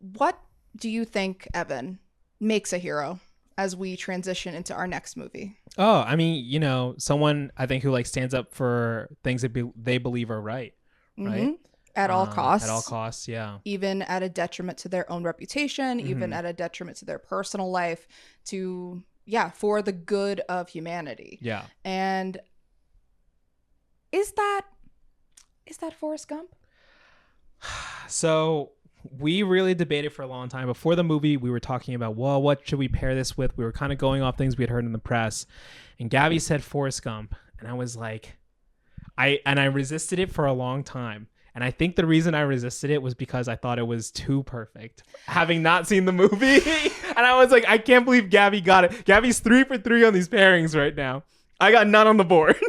what do you think, Evan, makes a hero as we transition into our next movie? Oh, I mean, you know, someone I think who like stands up for things that they believe are right. Right. At all costs. At all costs, yeah. Even at a detriment to their own reputation, even at a detriment to their personal life, for the good of humanity. Yeah. And is that Forrest Gump? So we really debated for a long time. Before the movie, we were talking about, well, what should we pair this with? We were kind of going off things we had heard in the press. And Gabby said Forrest Gump. And I was like, I resisted it for a long time. And I think the reason I resisted it was because I thought it was too perfect, having not seen the movie. And I was like, I can't believe Gabby got it. Gabby's 3 for 3 on these pairings right now. I got none on the board.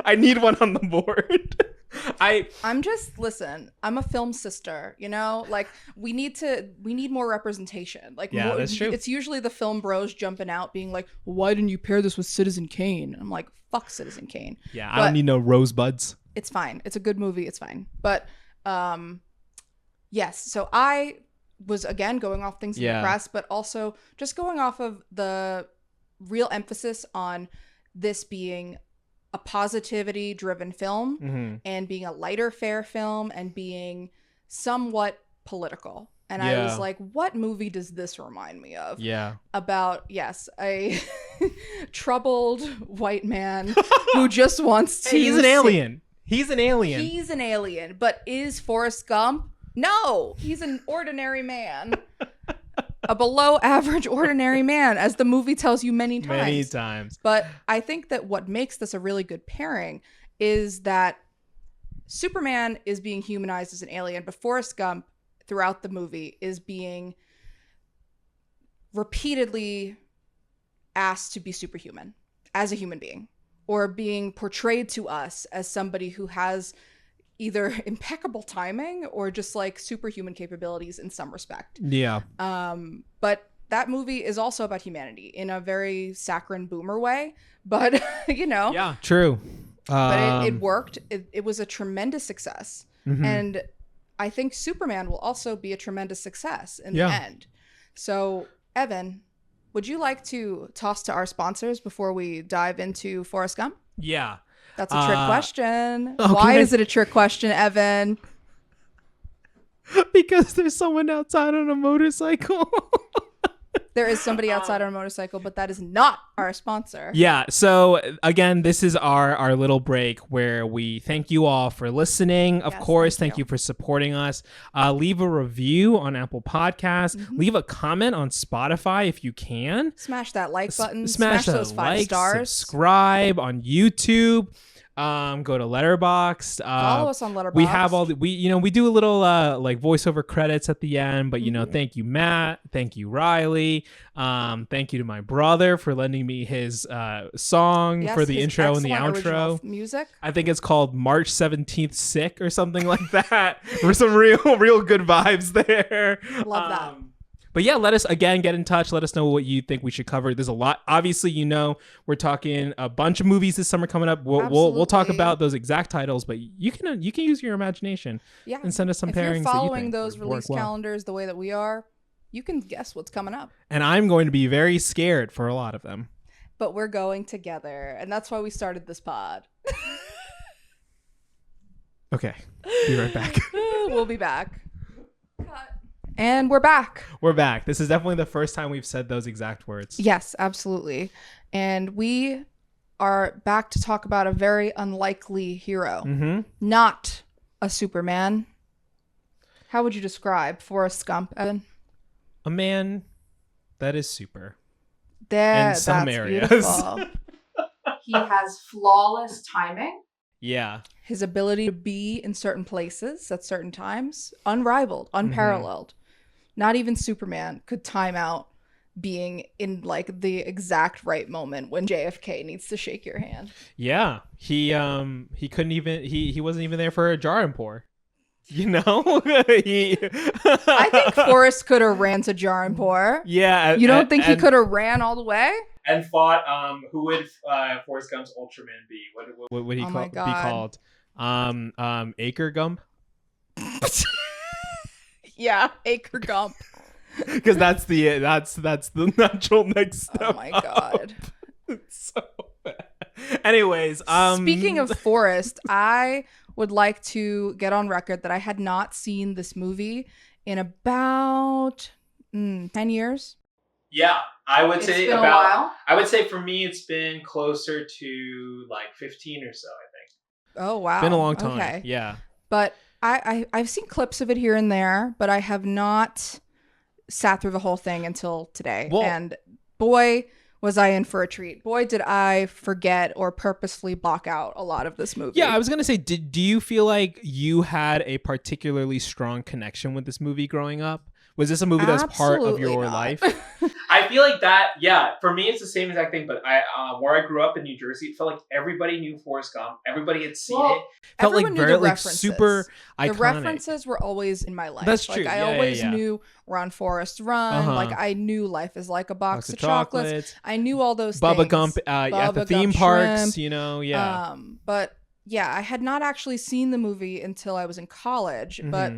I need one on the board. Listen, I'm a film sister, you know, like we need more representation. Like, that's true. It's usually the film bros jumping out being like, well, why didn't you pair this with Citizen Kane? And I'm like, fuck Citizen Kane. Yeah. I don't need no rosebuds. It's fine. It's a good movie. It's fine. But, yes. So I was again going off things in the press, but also just going off of the real emphasis on this being a positivity driven film and being a lighter fare film and being somewhat political. And I was like, what movie does this remind me of? Yeah. About, a troubled white man who just wants to... Hey, he's an alien. He's an alien. He's an alien. But is Forrest Gump? No, he's an ordinary man. A below average ordinary man, as the movie tells you many times. Many times. But I think that what makes this a really good pairing is that Superman is being humanized as an alien, but Forrest Gump throughout the movie is being repeatedly asked to be superhuman as a human being, or being portrayed to us as somebody who has either impeccable timing or just like superhuman capabilities in some respect. Yeah. But that movie is also about humanity in a very saccharine boomer way. But, you know. Yeah, true. But it worked. It was a tremendous success. Mm-hmm. And I think Superman will also be a tremendous success in the end. So, Evan, would you like to toss to our sponsors before we dive into Forrest Gump? Yeah. That's a trick question. Okay. Why is it a trick question, Evan? Because there's someone outside on a motorcycle. There is somebody outside on a motorcycle, but that is not our sponsor. Yeah. So again, this is our little break where we thank you all for listening. Of course, thank you for supporting us. Leave a review on Apple Podcasts. Mm-hmm. Leave a comment on Spotify if you can. Smash that like button. Smash those 5 stars. Subscribe on YouTube. Go to Letterboxd. Follow us on Letterboxd. We have all we do a little like voiceover credits at the end, but thank you, Matt. Thank you, Riley. Thank you to my brother for lending me his song for the intro and the outro music. I think it's called March 17th Sick or something like that. For some real good vibes there. Love that. But yeah, let us again get in touch. Let us know what you think we should cover. There's a lot. Obviously, we're talking a bunch of movies this summer coming up. We'll talk about those exact titles, but you can use your imagination and send us some pairings. If you're following those release calendars the way that we are, you can guess what's coming up. And I'm going to be very scared for a lot of them. But we're going together, and that's why we started this pod. Okay, be right back. We'll be back. Cut. And we're back. We're back. This is definitely the first time we've said those exact words. Yes, absolutely. And we are back to talk about a very unlikely hero. Mm-hmm. Not a Superman. How would you describe Forrest Gump, Evan? A man that is super. In some areas. He has flawless timing. Yeah. His ability to be in certain places at certain times, unrivaled, unparalleled. Mm-hmm. Not even Superman could time out being in like the exact right moment when JFK needs to shake your hand. Yeah. He couldn't even he wasn't even there for a jar and pour. I think Forrest could have ran to jar and pour. Yeah. You don't think he could have ran all the way? And fought who would Forrest Gump's Ultraman be? What would he be called? Acre Gump? Yeah, Acre Gump. Because that's the natural next step. Oh my god. It's so bad. Anyways, speaking of Forrest, I would like to get on record that I had not seen this movie in about 10 years. Yeah, I would say it's been a while. I would say for me it's been closer to like 15 or so, I think. Oh wow. It's been a long time. Okay. Yeah. But I've seen clips of it here and there, but I have not sat through the whole thing until today. Well, and boy, was I in for a treat. Boy, did I forget or purposefully block out a lot of this movie. Yeah, I was going to say, do you feel like you had a particularly strong connection with this movie growing up? Was this a movie that was part of your life? I feel like that, yeah. For me, it's the same exact thing. But where I grew up in New Jersey, it felt like everybody knew Forrest Gump. Everybody had seen it. Felt like very like super iconic. The references were always in my life. That's true. Like, I always knew Run, Forrest, Run. Like I knew Life is Like a Box of Chocolates. I knew all those things. Bubba Gump at the theme parks, yeah. But yeah, I had not actually seen the movie until I was in college. Mm-hmm. But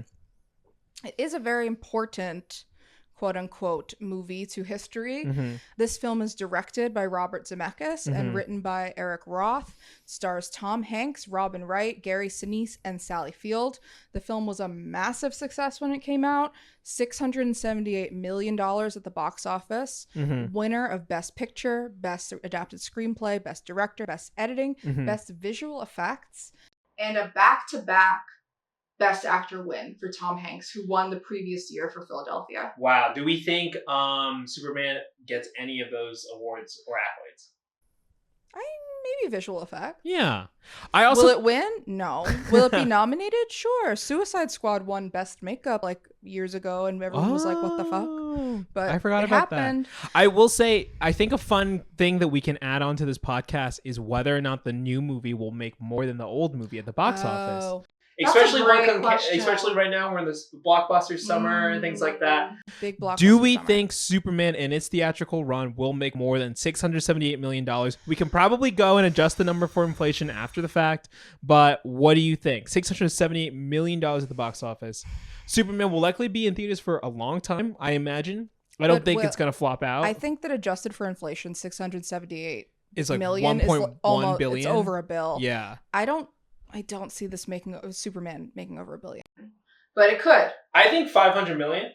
it is a very important, quote unquote, movie to history. Mm-hmm. This film is directed by Robert Zemeckis and written by Eric Roth. It stars Tom Hanks, Robin Wright, Gary Sinise, and Sally Field. The film was a massive success when it came out. $678 million at the box office. Winner of Best Picture, Best Adapted Screenplay, Best Director, Best Editing, Best Visual Effects. and a back-to-back Best Actor win for Tom Hanks, who won the previous year for Philadelphia. Wow. Do we think Superman gets any of those awards or accolades? Maybe visual effect. Yeah. Will it win? No. Will it be nominated? Sure. Suicide Squad won Best Makeup like years ago, and everyone was like, what the fuck? But I forgot about that. I will say, I think a fun thing that we can add on to this podcast is whether or not the new movie will make more than the old movie at the box office. Especially right now, we're in this blockbuster summer and things like that. Big blockbuster. Do we think Superman in its theatrical run will make more than $678 million? We can probably go and adjust the number for inflation after the fact, but what do you think? $678 million at the box office. Superman will likely be in theaters for a long time, I imagine. I don't think it's going to flop out. I think that adjusted for inflation, 678 is like million 1.1 billion. It's over a bill. Yeah. I don't see this Superman making over $1 billion. But it could. I think 500 million.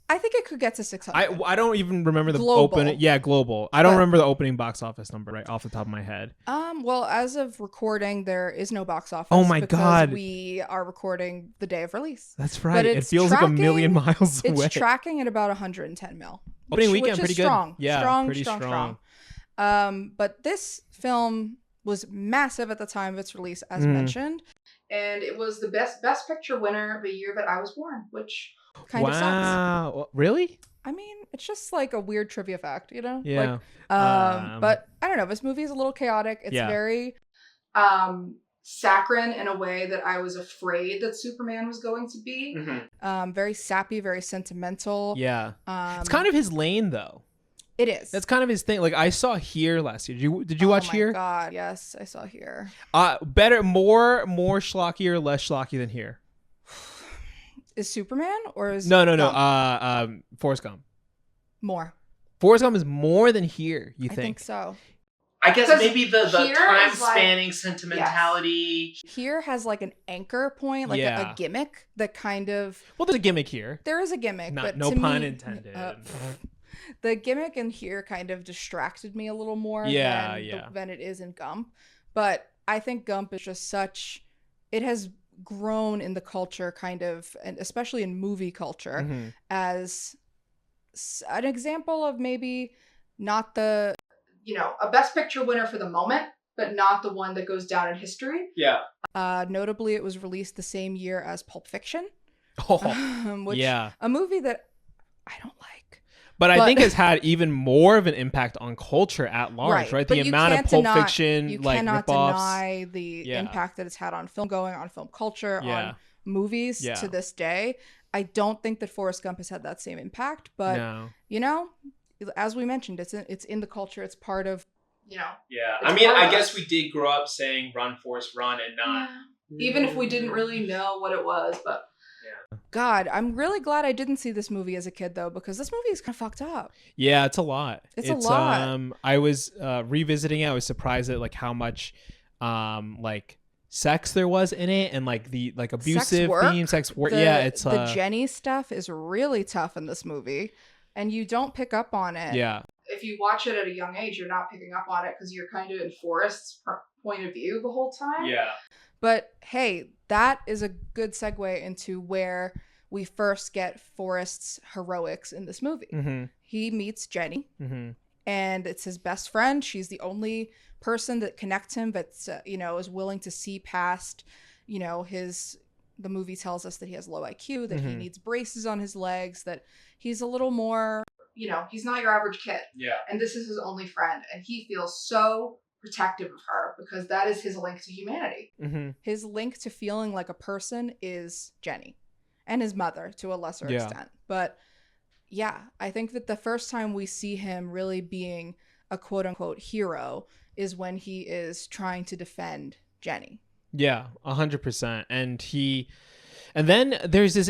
I think it could get to 600. I don't even remember the opening. Yeah, global. I don't remember the opening box office number right off the top of my head. Well, as of recording, there is no box office. Oh my God. We are recording the day of release. That's right. It feels like a million miles away. It's tracking at about 110 mil. Opening weekend, pretty strong. Good. Yeah, pretty strong. But this film was massive at the time of its release, as mentioned. And it was the best Picture winner the year that I was born, which kind of sucks. Wow. Really? I mean, it's just like a weird trivia fact, you know? Yeah. But I don't know. This movie is a little chaotic. It's very saccharine in a way that I was afraid that Superman was going to be. Mm-hmm. Very sappy, very sentimental. Yeah. It's kind of his lane, though. It is. That's kind of his thing. Like, I saw Here last year. Did you watch Here? Oh my God, yes, I saw Here. Better, more schlocky or less schlocky than Here? Is Superman or is no. Forrest Gump. More. Forrest Gump is more than Here. You think? I think so. I guess maybe the time spanning sentimentality. Yes. Here has like an anchor point, like a gimmick that kind of. Well, there's a gimmick here. There is a gimmick, but no pun intended. The gimmick in Here kind of distracted me a little more than it is in Gump. But I think Gump is just it has grown in the culture kind of, and especially in movie culture, as an example of maybe not a Best Picture winner for the moment, but not the one that goes down in history. Yeah. Notably, it was released the same year as Pulp Fiction. A movie that I don't like. But I think has had even more of an impact on culture at large, right? The amount of Pulp Fiction, you like cannot ripoffs. deny the impact that it's had on film culture, on movies to this day. I don't think that Forrest Gump has had that same impact, but as we mentioned, it's in the culture. It's part of, Yeah, I mean, I guess we did grow up saying "Run, Forrest, run," and not even if we didn't really know what it was, but. God, I'm really glad I didn't see this movie as a kid, though, because this movie is kind of fucked up. Yeah, it's a lot. It's a lot. I was revisiting it. I was surprised at like how much like sex there was in it, and like the abusive sex work. It's the Jenny stuff is really tough in this movie, and you don't pick up on it. Yeah. If you watch it at a young age, you're not picking up on it because you're kind of in Forrest's point of view the whole time. Yeah. But hey, that is a good segue into where we first get Forrest's heroics in this movie. Mm-hmm. He meets Jenny, and it's his best friend. She's the only person that connects him, that's is willing to see past, the movie tells us that he has low IQ, that he needs braces on his legs, that he's a little more, he's not your average kid. Yeah. And this is his only friend, and he feels so protective of her because that is his link to humanity. His link to feeling like a person is Jenny and his mother to a lesser extent. But I think that the first time we see him really being a quote unquote hero is when he is trying to defend Jenny. Yeah, 100%. And then there's this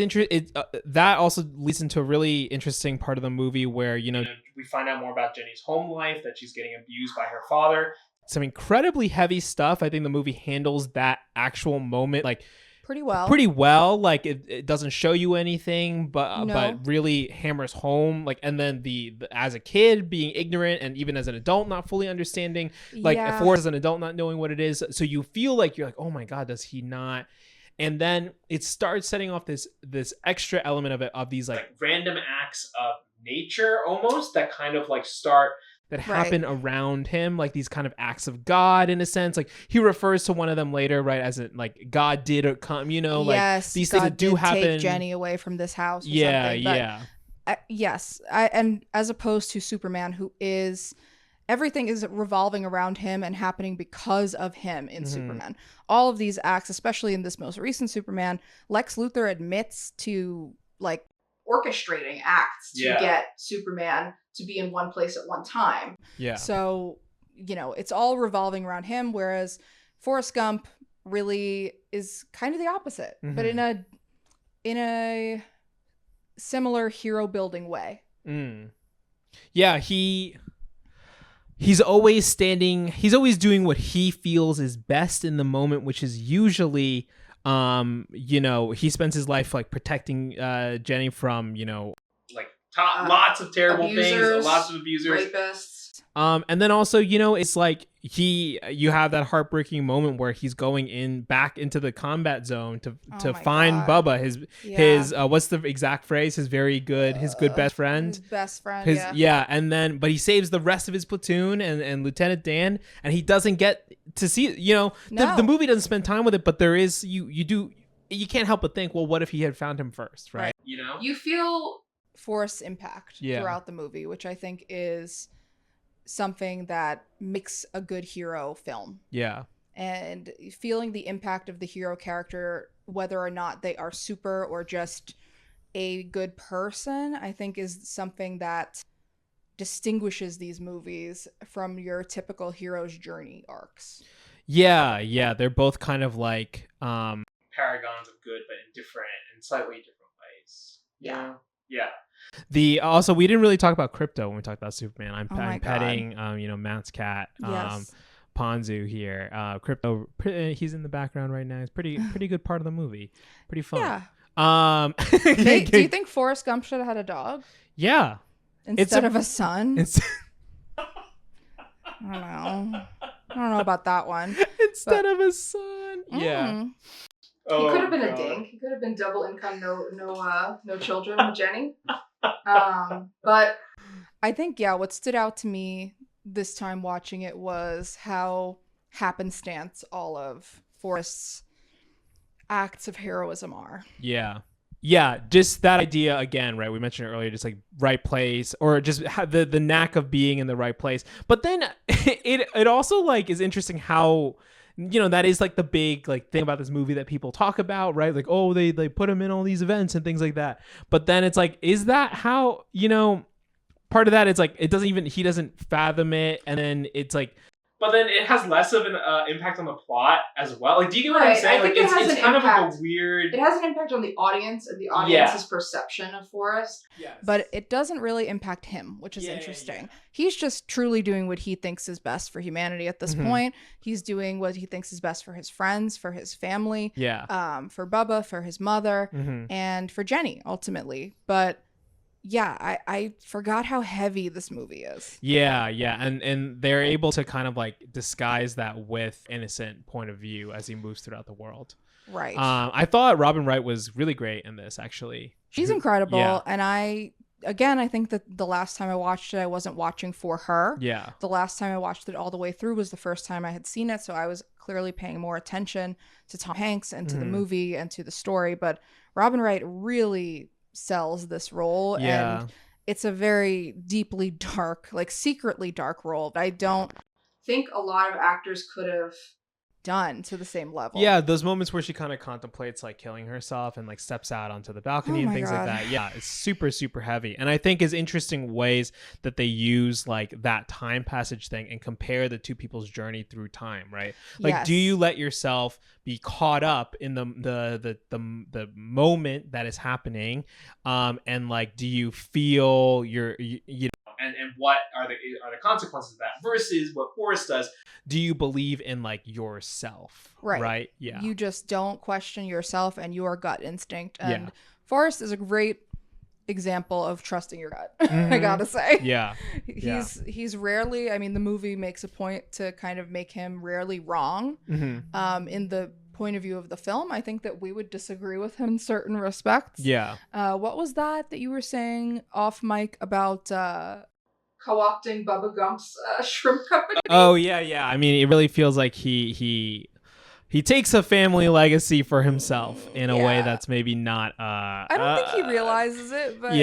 that also leads into a really interesting part of the movie where, we find out more about Jenny's home life, that she's getting abused by her father. Some incredibly heavy stuff. I think the movie handles that actual moment like pretty well. Like it doesn't show you anything, but really hammers home. Like, and then the as a kid being ignorant, and even as an adult not fully understanding, like Forrest as an adult not knowing what it is. So you feel like you're like, oh my God, does he not? And then it starts setting off this extra element of it, of these like random acts of nature almost that kind of like start that happen around him, like these kind of acts of God in a sense. Like he refers to one of them later, right, as it like God did come, you know, like these things that do happen. Take Jenny away from this house. Or something. But, yes, and as opposed to Superman, who is everything is revolving around him and happening because of him in Superman. All of these acts, especially in this most recent Superman, Lex Luthor admits to like orchestrating acts to get Superman to be in one place at one time. Yeah. So, you know, it's all revolving around him, whereas Forrest Gump really is kind of the opposite, but in a similar hero building way. Yeah, he's always doing what he feels is best in the moment, which is usually you know, he spends his life like protecting Jenny from, you know, like lots of terrible things, lots of abusers, rapists. And then also, you know, it's like you have that heartbreaking moment where he's going back into the combat zone to find Bubba, his what's the exact phrase? His good best friend. His best friend. And then but he saves the rest of his platoon and Lieutenant Dan, and he doesn't get to see, you know, the movie doesn't spend time with it, but there is you can't help but think, well, what if he had found him first, right? You know, you feel Forrest's impact throughout the movie, which I think is something that makes a good hero film. Yeah. And feeling the impact of the hero character, whether or not they are super or just a good person, I think is something that distinguishes these movies from your typical hero's journey arcs. Yeah. They're both kind of like paragons of good, but in slightly different ways. Yeah. Also, we didn't really talk about Crypto when we talked about Superman. I'm petting, you know, Matt's cat, Ponzu here. Crypto, he's in the background right now. He's pretty good part of the movie. Pretty fun. Yeah. Do you think Forrest Gump should have had a dog? Yeah. Instead of a son? I don't know about that one. Instead of a son. Yeah. He could have been a dink. He could have been double income, no children with Jenny. But I think, what stood out to me this time watching it was how happenstance all of Forrest's acts of heroism are. Yeah, just that idea again, right? We mentioned it earlier, just like right place, or just have the knack of being in the right place. But then it also like is interesting how, you know, that is like the big like thing about this movie that people talk about, right? Like, oh, they put him in all these events and things like that. But then it's like, is that how, you know, part of that is like he doesn't fathom it, and then it's like, but then it has less of an impact on the plot as well. Like, do you get what I'm saying? Like, it's kind of like a weird. It has an impact on the audience and the audience's perception of Forrest. Yes. But it doesn't really impact him, which is interesting. Yeah. He's just truly doing what he thinks is best for humanity at this point. He's doing what he thinks is best for his friends, for his family. Yeah. For Bubba, for his mother, and for Jenny, ultimately. But I forgot how heavy this movie is. Yeah, and they're able to kind of like disguise that with innocent point of view as he moves throughout the world. Right. I thought Robin Wright was really great in this, actually. She's incredible, and I think that the last time I watched it, I wasn't watching for her. Yeah. The last time I watched it all the way through was the first time I had seen it, so I was clearly paying more attention to Tom Hanks and to the movie and to the story, but Robin Wright really sells this role, and it's a very deeply dark, like secretly dark role that I don't think a lot of actors could have done to the same level. Yeah, those moments where she kind of contemplates like killing herself and like steps out onto the balcony and things like that. Yeah, it's super, super heavy. And I think is interesting ways that they use like that time passage thing and compare the two people's journey through time, right? Like, do you let yourself be caught up in the moment that is happening, and like, do you feel you know, and what are the consequences of that versus what Forrest does. Do you believe in like yourself? Right. Yeah. You just don't question yourself and your gut instinct. And Forrest is a great example of trusting your gut. I gotta say. Yeah. He's rarely, I mean, the movie makes a point to kind of make him rarely wrong. In the point of view of the film, I think that we would disagree with him in certain respects. What was that you were saying off mic about co-opting Bubba Gump's shrimp company? Oh yeah. I mean, it really feels like he takes a family legacy for himself in a way that's maybe not I don't think he realizes it, but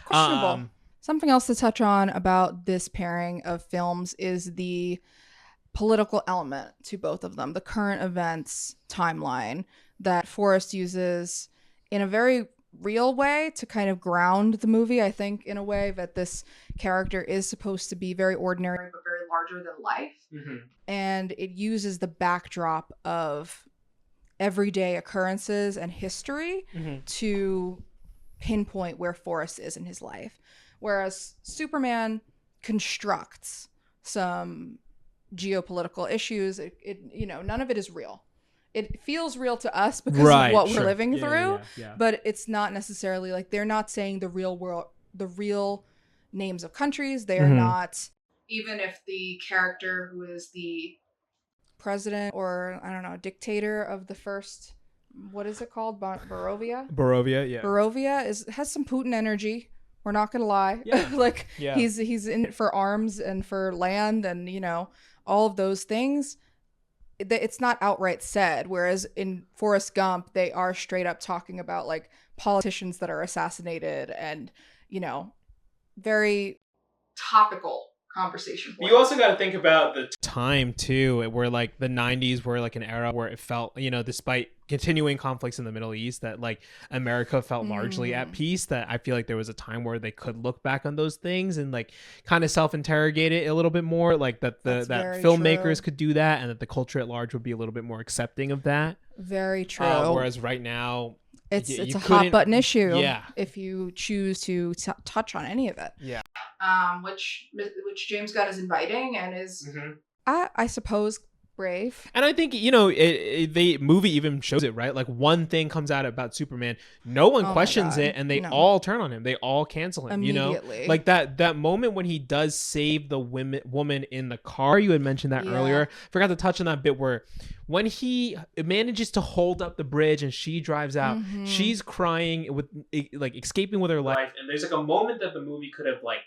questionable. Something else to touch on about this pairing of films is the political element to both of them, the current events timeline that Forrest uses in a very real way to kind of ground the movie. I think in a way that this character is supposed to be very ordinary but very larger than life. And it uses the backdrop of everyday occurrences and history to pinpoint where Forrest is in his life, whereas Superman constructs some geopolitical issues. It none of it is real. It feels real to us because of what we're living through, but it's not necessarily like they're not saying the real names of countries. They are not, even if the character who is the president or I don't know, dictator of the first, what is it called? Barovia, Barovia has some Putin energy. We're not gonna lie. He's in it for arms and for land and all of those things. It's not outright said, whereas in Forrest Gump they are straight up talking about like politicians that are assassinated and very topical conversation point. You also got to think about the time too, where like the 90s were like an era where it felt, despite continuing conflicts in the Middle East, that like America felt largely at peace. That I feel like there was a time where they could look back on those things and like kind of self-interrogate it a little bit more, like that filmmakers could do that and that the culture at large would be a little bit more accepting of that. Very true. Whereas right now it's a hot button issue if you choose to touch on any of it. Which James Gunn is inviting and is, I suppose, brave. And I think, the movie even shows it, right? Like one thing comes out about Superman, no one questions it, and they all turn on him. They all cancel him, immediately. Like that moment when he does save the woman in the car. You had mentioned that earlier. Forgot to touch on that bit where when he manages to hold up the bridge and she drives out, she's crying with like escaping with her life. And there's like a moment that the movie could have like,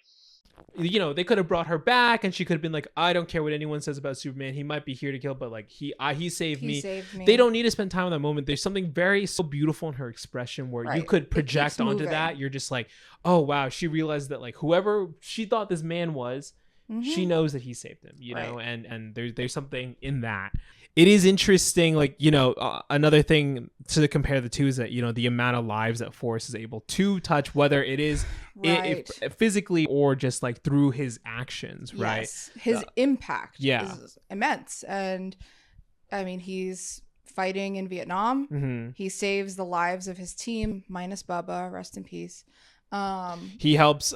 they could have brought her back and she could have been like, I don't care what anyone says about Superman. He might be here to kill, but like he saved me. They don't need to spend time on that moment. There's something very so beautiful in her expression where you could project onto that. You're just like, oh wow, she realized that like whoever she thought this man was, she knows that he saved him, know, and there's something in that. It is interesting, like, another thing to compare the two is that, the amount of lives that Forrest is able to touch, whether it is physically or just like through his actions, right? Yes. His impact is immense. And I mean, he's fighting in Vietnam. He saves the lives of his team, minus Bubba, rest in peace. He helps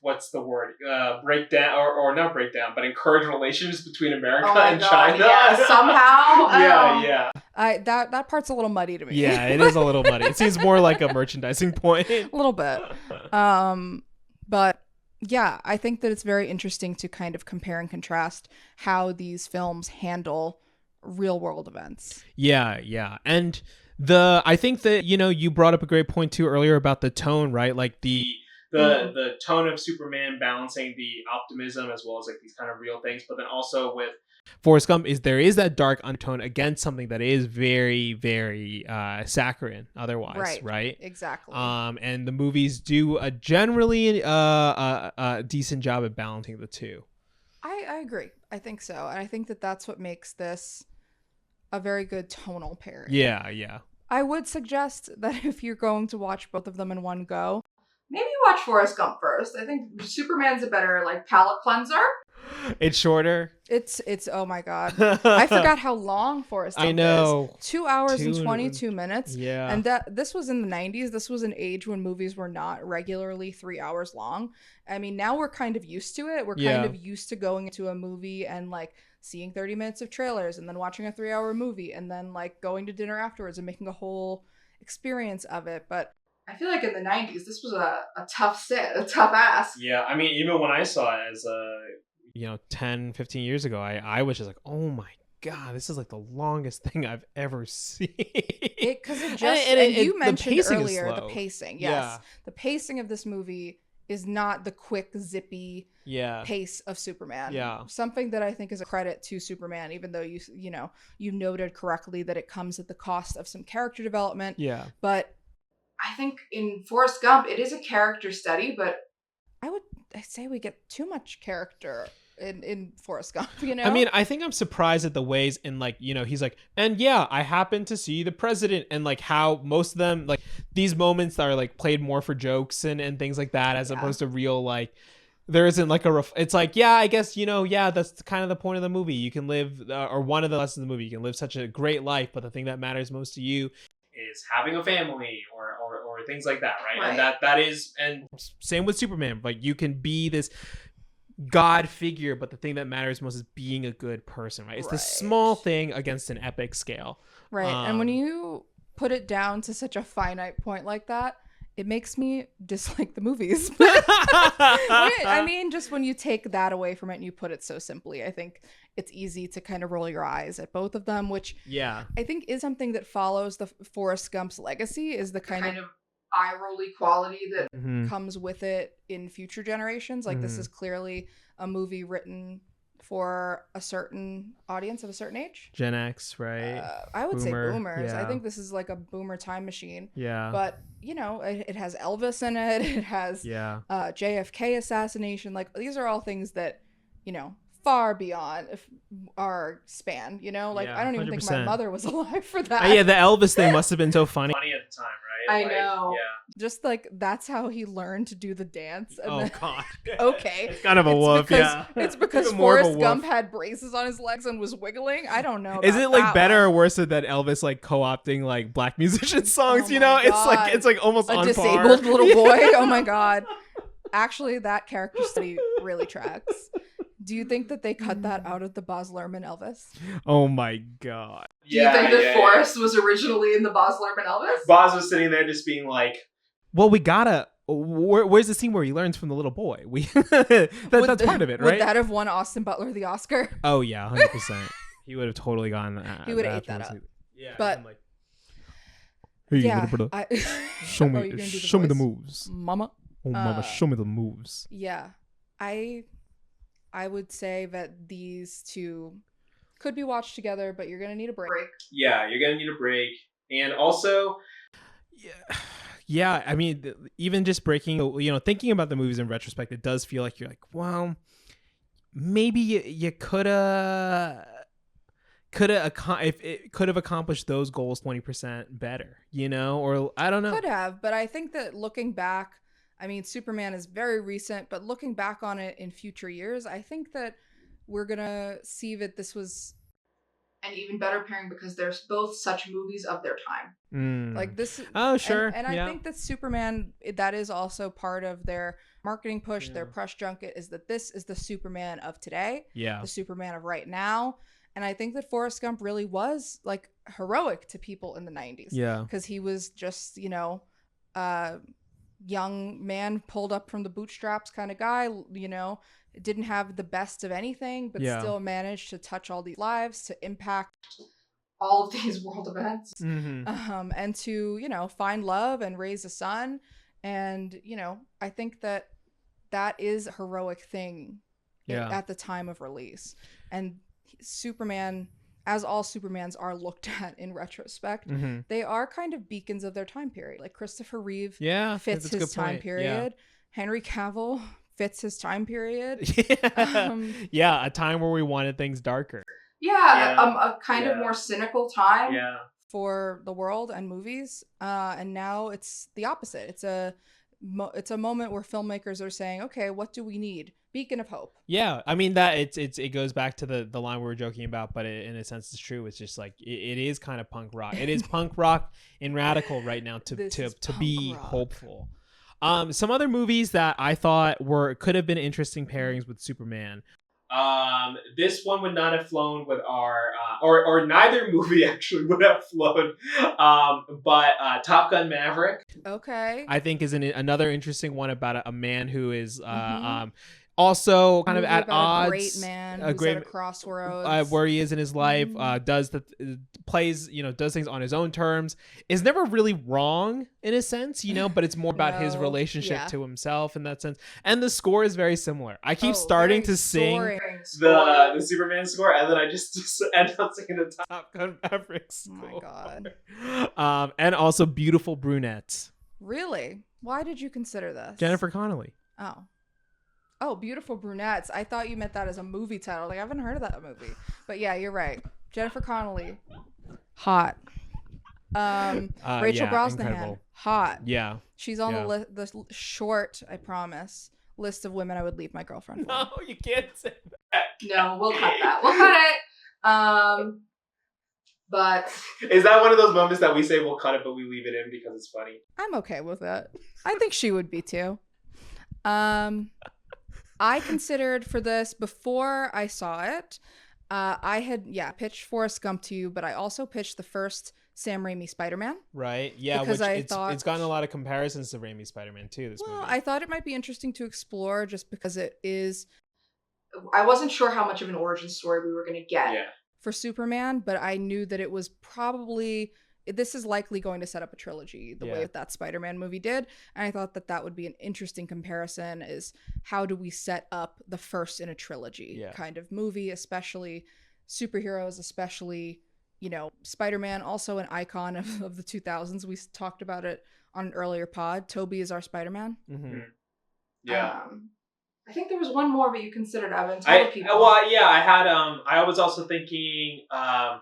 what's the word? Break down or not break down, but encourage relations between America and China. Yeah, somehow. That part's a little muddy to me. Yeah, it is a little muddy. It seems more like a merchandising point. A little bit. But yeah, I think that it's very interesting to kind of compare and contrast how these films handle real world events. Yeah. And I think that, you brought up a great point too earlier about the tone, right? Like the tone of Superman balancing the optimism as well as like these kind of real things, but then also with Forrest Gump there is that dark undertone against something that is very, very saccharine otherwise, right? Exactly. And the movies do generally a decent job at balancing the two. I agree. I think so. And I think that that's what makes this a very good tonal pairing. Yeah. I would suggest that if you're going to watch both of them in one go, maybe watch Forrest Gump first. I think Superman's a better like palate cleanser. It's shorter. It's oh my god. I forgot how long Forrest Gump I know. is. 2 hours and 22 minutes. Yeah. And this was in the 90s. This was an age when movies were not regularly 3 hours long. I mean, now we're kind of used to it. We're kind of used to going into a movie and like seeing 30 minutes of trailers and then watching a 3-hour movie and then like going to dinner afterwards and making a whole experience of it. But I feel like in the 90s, this was a tough ask. Yeah, I mean, even when I saw it as 10, 15 years ago, I was just like, oh my God, this is like the longest thing I've ever seen. Because it just, and you mentioned earlier the pacing. Yes. Yeah. The pacing of this movie is not the quick, zippy pace of Superman. Yeah. Something that I think is a credit to Superman, even though you noted correctly that it comes at the cost of some character development. Yeah. But I think in Forrest Gump, it is a character study, but I say we get too much character in Forrest Gump, I mean, I think I'm surprised at the ways in like, he's like, and yeah, I happened to see the president, and like how most of them, like these moments are like played more for jokes and things like that, as opposed to real, like, there isn't like it's like, yeah, I guess, that's kind of the point of the movie. You can live, or one of the lessons of the movie, you can live such a great life, but the thing that matters most to you is having a family or things like that, right? And that is, and same with Superman, like you can be this God figure, but the thing that matters most is being a good person, right? It's the small thing against an epic scale, right? And when you put it down to such a finite point like that, it makes me dislike the movies. I mean, just when you take that away from it and you put it so simply, I think it's easy to kind of roll your eyes at both of them, which I think is something that follows the Forrest Gump's legacy, is the kind of eye-rolly quality that comes with it in future generations. Like this is clearly a movie written for a certain audience of a certain age. Gen X, right? I would say boomers. I think this is like a boomer time machine. Yeah. But, it has Elvis in it. It has JFK assassination. Like, these are all things that, far beyond our span, like I don't even 100%. Think my mother was alive for that. Yeah, the Elvis thing must have been so funny at the time, right? I know. Yeah. Just like that's how he learned to do the dance. And God. Okay. It's kind of a woof, It's because Forrest Gump had braces on his legs and was wiggling. I don't know. Is it like better or worse than Elvis like co-opting like black musician songs? God. It's like almost on disabled little boy. Oh my God. Actually, that character study really tracks. Do you think that they cut that out of the Baz Luhrmann Elvis? Oh my God. Do you think that Forrest was originally in the Baz Luhrmann Elvis? Baz was sitting there just being like, well, we gotta, where's the scene where he learns from the little boy? That's part of it, right? Would that have won Austin Butler the Oscar? Oh yeah, 100%. He would have totally gone that. He would have ate that up. Yeah. But like, hey, show me the moves. Mama. Oh, mama, show me the moves. Yeah. I would say that these two could be watched together, but you're going to need a break. Yeah, you're going to need a break. And also, I mean, even just breaking, thinking about the movies in retrospect, it does feel like you're like, well, maybe you could have accomplished those goals 20% better, or I don't know. Could have, but I think that looking back, I mean, Superman is very recent, but looking back on it in future years, I think that we're going to see that this was an even better pairing because there's both such movies of their time. Like this. Oh, sure. And I think that Superman, that is also part of their marketing push, their press junket, is that this is the Superman of today. Yeah. The Superman of right now. And I think that Forrest Gump really was like heroic to people in the 90s. Yeah. Because he was just, young man pulled up from the bootstraps kind of guy, didn't have the best of anything, but still managed to touch all these lives, to impact all of these world events, and to, find love and raise a son. And, I think that is a heroic thing at the time of release. And Superman, as all Supermans are looked at in retrospect, they are kind of beacons of their time period. Like Christopher Reeve fits his time period. Henry Cavill fits his time period. A time where we wanted things darker. A kind of more cynical time for the world and movies. And now it's the opposite. It's a it's a moment where filmmakers are saying, okay, what do we need? Beacon of hope. Yeah, I mean that it goes back to the line we were joking about, but in a sense it's true. It's just like it is kind of punk rock. It is punk rock and radical right now to be rock. Hopeful. Some other movies that I thought could have been interesting pairings with Superman. This one would not have flown with our or neither movie actually would have flown. But Top Gun Maverick. Okay. I think is another interesting one about a man who is also kind of at odds. A great man who's at a crossroads. Where he is in his life, does things on his own terms, is never really wrong in a sense, but it's more about his relationship to himself in that sense. And the score is very similar. I keep starting to sing the Superman score, and then I just end up singing the Top Gun Maverick score. Oh my god. And also Beautiful Brunettes. Really? Why did you consider this? Jennifer Connelly. Oh, Beautiful Brunettes. I thought you meant that as a movie title. Like, I haven't heard of that movie. But yeah, you're right. Jennifer Connelly. Hot. Rachel Brosnahan. Incredible. Hot. Yeah. She's on the short, I promise, list of women I would leave my girlfriend for. No, you can't say that. No, we'll cut that. We'll cut it. But is that one of those moments that we say we'll cut it, but we leave it in because it's funny? I'm okay with it. I think she would be too. I considered for this before I saw it. I had pitched Forrest Gump to you, but I also pitched the first Sam Raimi Spider-Man. Right. Yeah. Because it's gotten a lot of comparisons to Raimi Spider-Man too. This movie. I thought it might be interesting to explore just because it is. I wasn't sure how much of an origin story we were going to get for Superman, but I knew that it was probably. This is likely going to set up a trilogy the way that Spider-Man movie did. And I thought that would be an interesting comparison is how do we set up the first in a trilogy kind of movie, especially superheroes, especially, Spider-Man, also an icon of the 2000s. We talked about it on an earlier pod. Toby is our Spider-Man. Mm-hmm. Yeah. I think there was one more, but you considered Evan. I was also thinking, I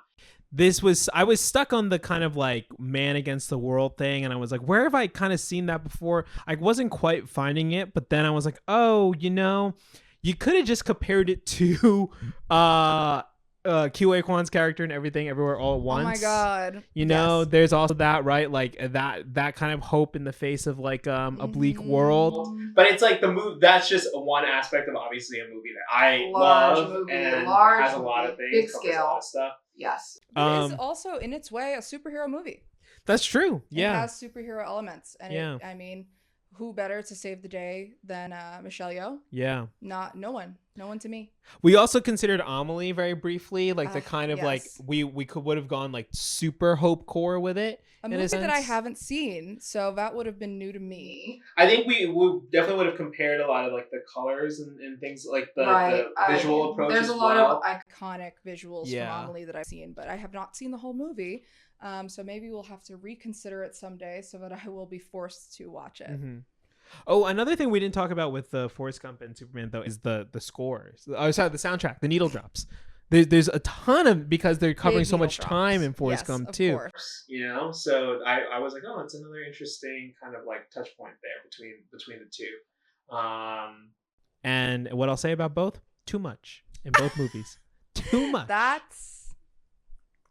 was stuck on the kind of like man against the world thing, and I was like, where have I kind of seen that before? I wasn't quite finding it, but then I was like, oh, you could have just compared it to Kiwi Kwan's character and Everything Everywhere All at Once. Oh my god. There's also that, right? Like that kind of hope in the face of like a bleak world. But it's like the movie, that's just one aspect of obviously a movie that I love and has a lot of things, big scale, a lot of stuff. Yes. It is also in its way a superhero movie. That's true. Yeah. It has superhero elements. And I mean, who better to save the day than Michelle Yeoh? Yeah. No one to me. We also considered Amelie very briefly, like the kind of like we would have gone like super hope core with it. A movie that I haven't seen, so that would have been new to me. I think we definitely would have compared a lot of like the colors and things like the visual approach. There's a lot of iconic visuals from Amelie that I've seen, but I have not seen the whole movie. So maybe we'll have to reconsider it someday so that I will be forced to watch it. Mm-hmm. Oh, another thing we didn't talk about with the Forrest Gump and Superman though is the scores. Oh, sorry, the soundtrack, the needle drops. There's a ton of, because they're covering so much time in Forrest Gump too. Course. So I was like, oh, it's another interesting kind of like touch point there between the two. And what I'll say about both, too much in both movies. Too much. That's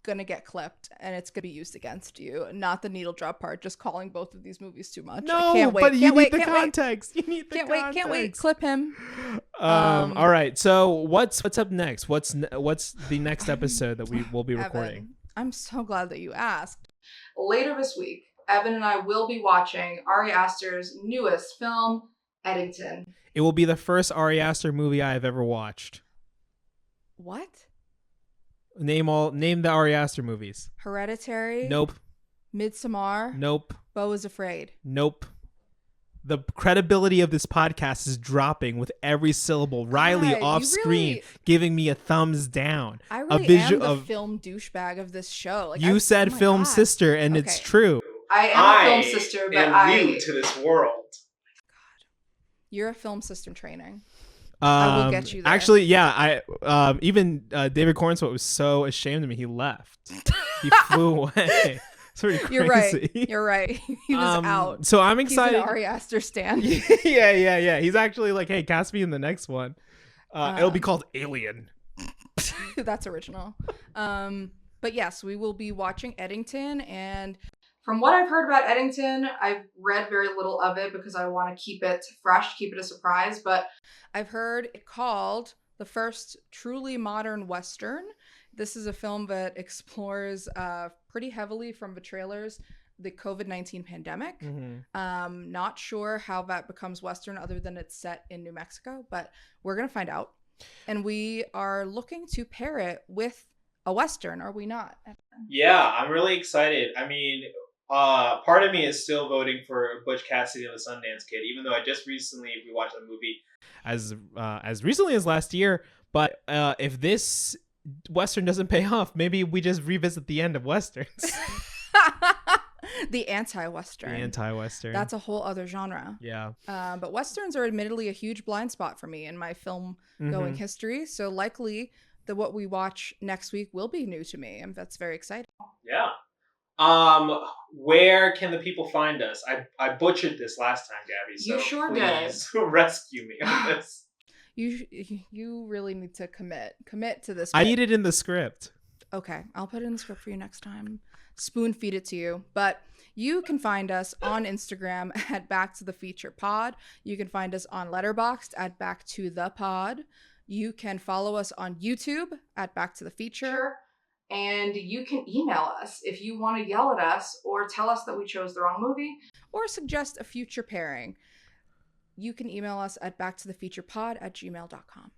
gonna get clipped and it's gonna be used against you. Not the needle drop part, just calling both of these movies too much. No, can't wait, but you need the context. You need the context. Can't wait. Clip him. All right. So what's up next? What's the next episode that we will be recording? Evan, I'm so glad that you asked. Later this week, Evan and I will be watching Ari Aster's newest film, Eddington. It will be the first Ari Aster movie I have ever watched. What? Name the Ari Aster movies. Hereditary. Nope. Midsommar. Nope. Beau is Afraid. Nope. The credibility of this podcast is dropping with every syllable. Riley off screen giving me a thumbs down. I really am the film douchebag of this show. Like, you said film sister, and it's true. I am a film sister, but I am new to this world. God, you're a film system training. I will get you there. Actually, yeah. Even David Cornswell was so ashamed of me. He left. He flew away. It's pretty crazy. You're right. He was out. So I'm excited. He's an Ari Aster stan. Yeah. He's actually like, hey, cast me in the next one. It'll be called Alien. That's original. But yes, we will be watching Eddington, and from what I've heard about Eddington, I've read very little of it because I want to keep it fresh, keep it a surprise, but I've heard it called the first truly modern Western. This is a film that explores pretty heavily from the trailers the COVID-19 pandemic. Mm-hmm. Not sure how that becomes Western other than it's set in New Mexico, but we're going to find out. And we are looking to pair it with a Western, are we not? Yeah, I'm really excited. I mean, part of me is still voting for Butch Cassidy and the Sundance Kid, even though I just recently rewatched the movie as recently as last year. But if this Western doesn't pay off, maybe we just revisit the end of Westerns. The anti-Western. That's a whole other genre. Yeah. But Westerns are admittedly a huge blind spot for me in my film-going history. So likely that what we watch next week will be new to me, and that's very exciting. Yeah. Where can the people find us? I butchered this last time, Gabby. So you sure please rescue me on this. You really need to commit to this. I need it in the script. Okay, I'll put it in the script for you next time. Spoon feed it to you. But you can find us on Instagram at Back to the Feature Pod. You can find us on Letterboxd at Back to the Pod. You can follow us on YouTube at Back to the Feature. And you can email us if you want to yell at us or tell us that we chose the wrong movie or suggest a future pairing. You can email us at backtothefeaturepod@gmail.com.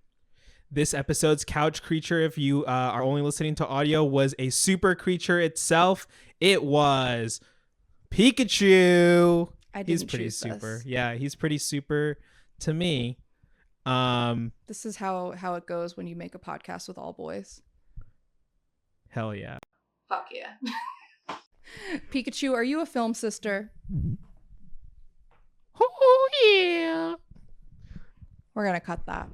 This episode's couch creature, if you are only listening to audio, was a super creature itself. It was Pikachu. He's pretty super. This. Yeah, he's pretty super to me. This is how it goes when you make a podcast with all boys. Hell yeah. Fuck yeah. Pikachu, are you a film sister? Oh yeah. We're gonna cut that.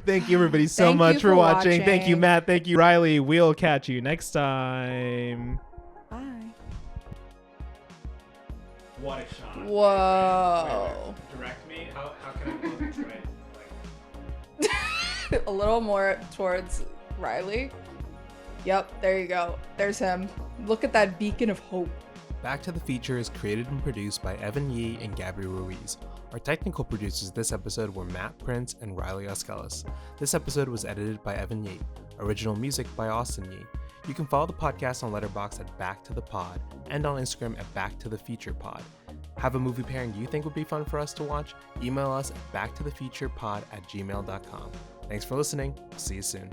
Thank you everybody so much for watching. Thank you, Matt. Thank you, Riley. We'll catch you next time. Bye. What a shot. Whoa. Wait. Direct me? How can I look right? Like... A little more towards Riley. Yep, there you go. There's him. Look at that beacon of hope. Back to the Feature is created and produced by Evan Yee and Gabby Ruiz. Our technical producers this episode were Matt Prince and Riley Oskelis. This episode was edited by Evan Yee. Original music by Austin Yee. You can follow the podcast on Letterboxd at Back to the Pod and on Instagram at Back to the Feature Pod. Have a movie pairing you think would be fun for us to watch? Email us at backtothefeaturepod@gmail.com. Thanks for listening. See you soon.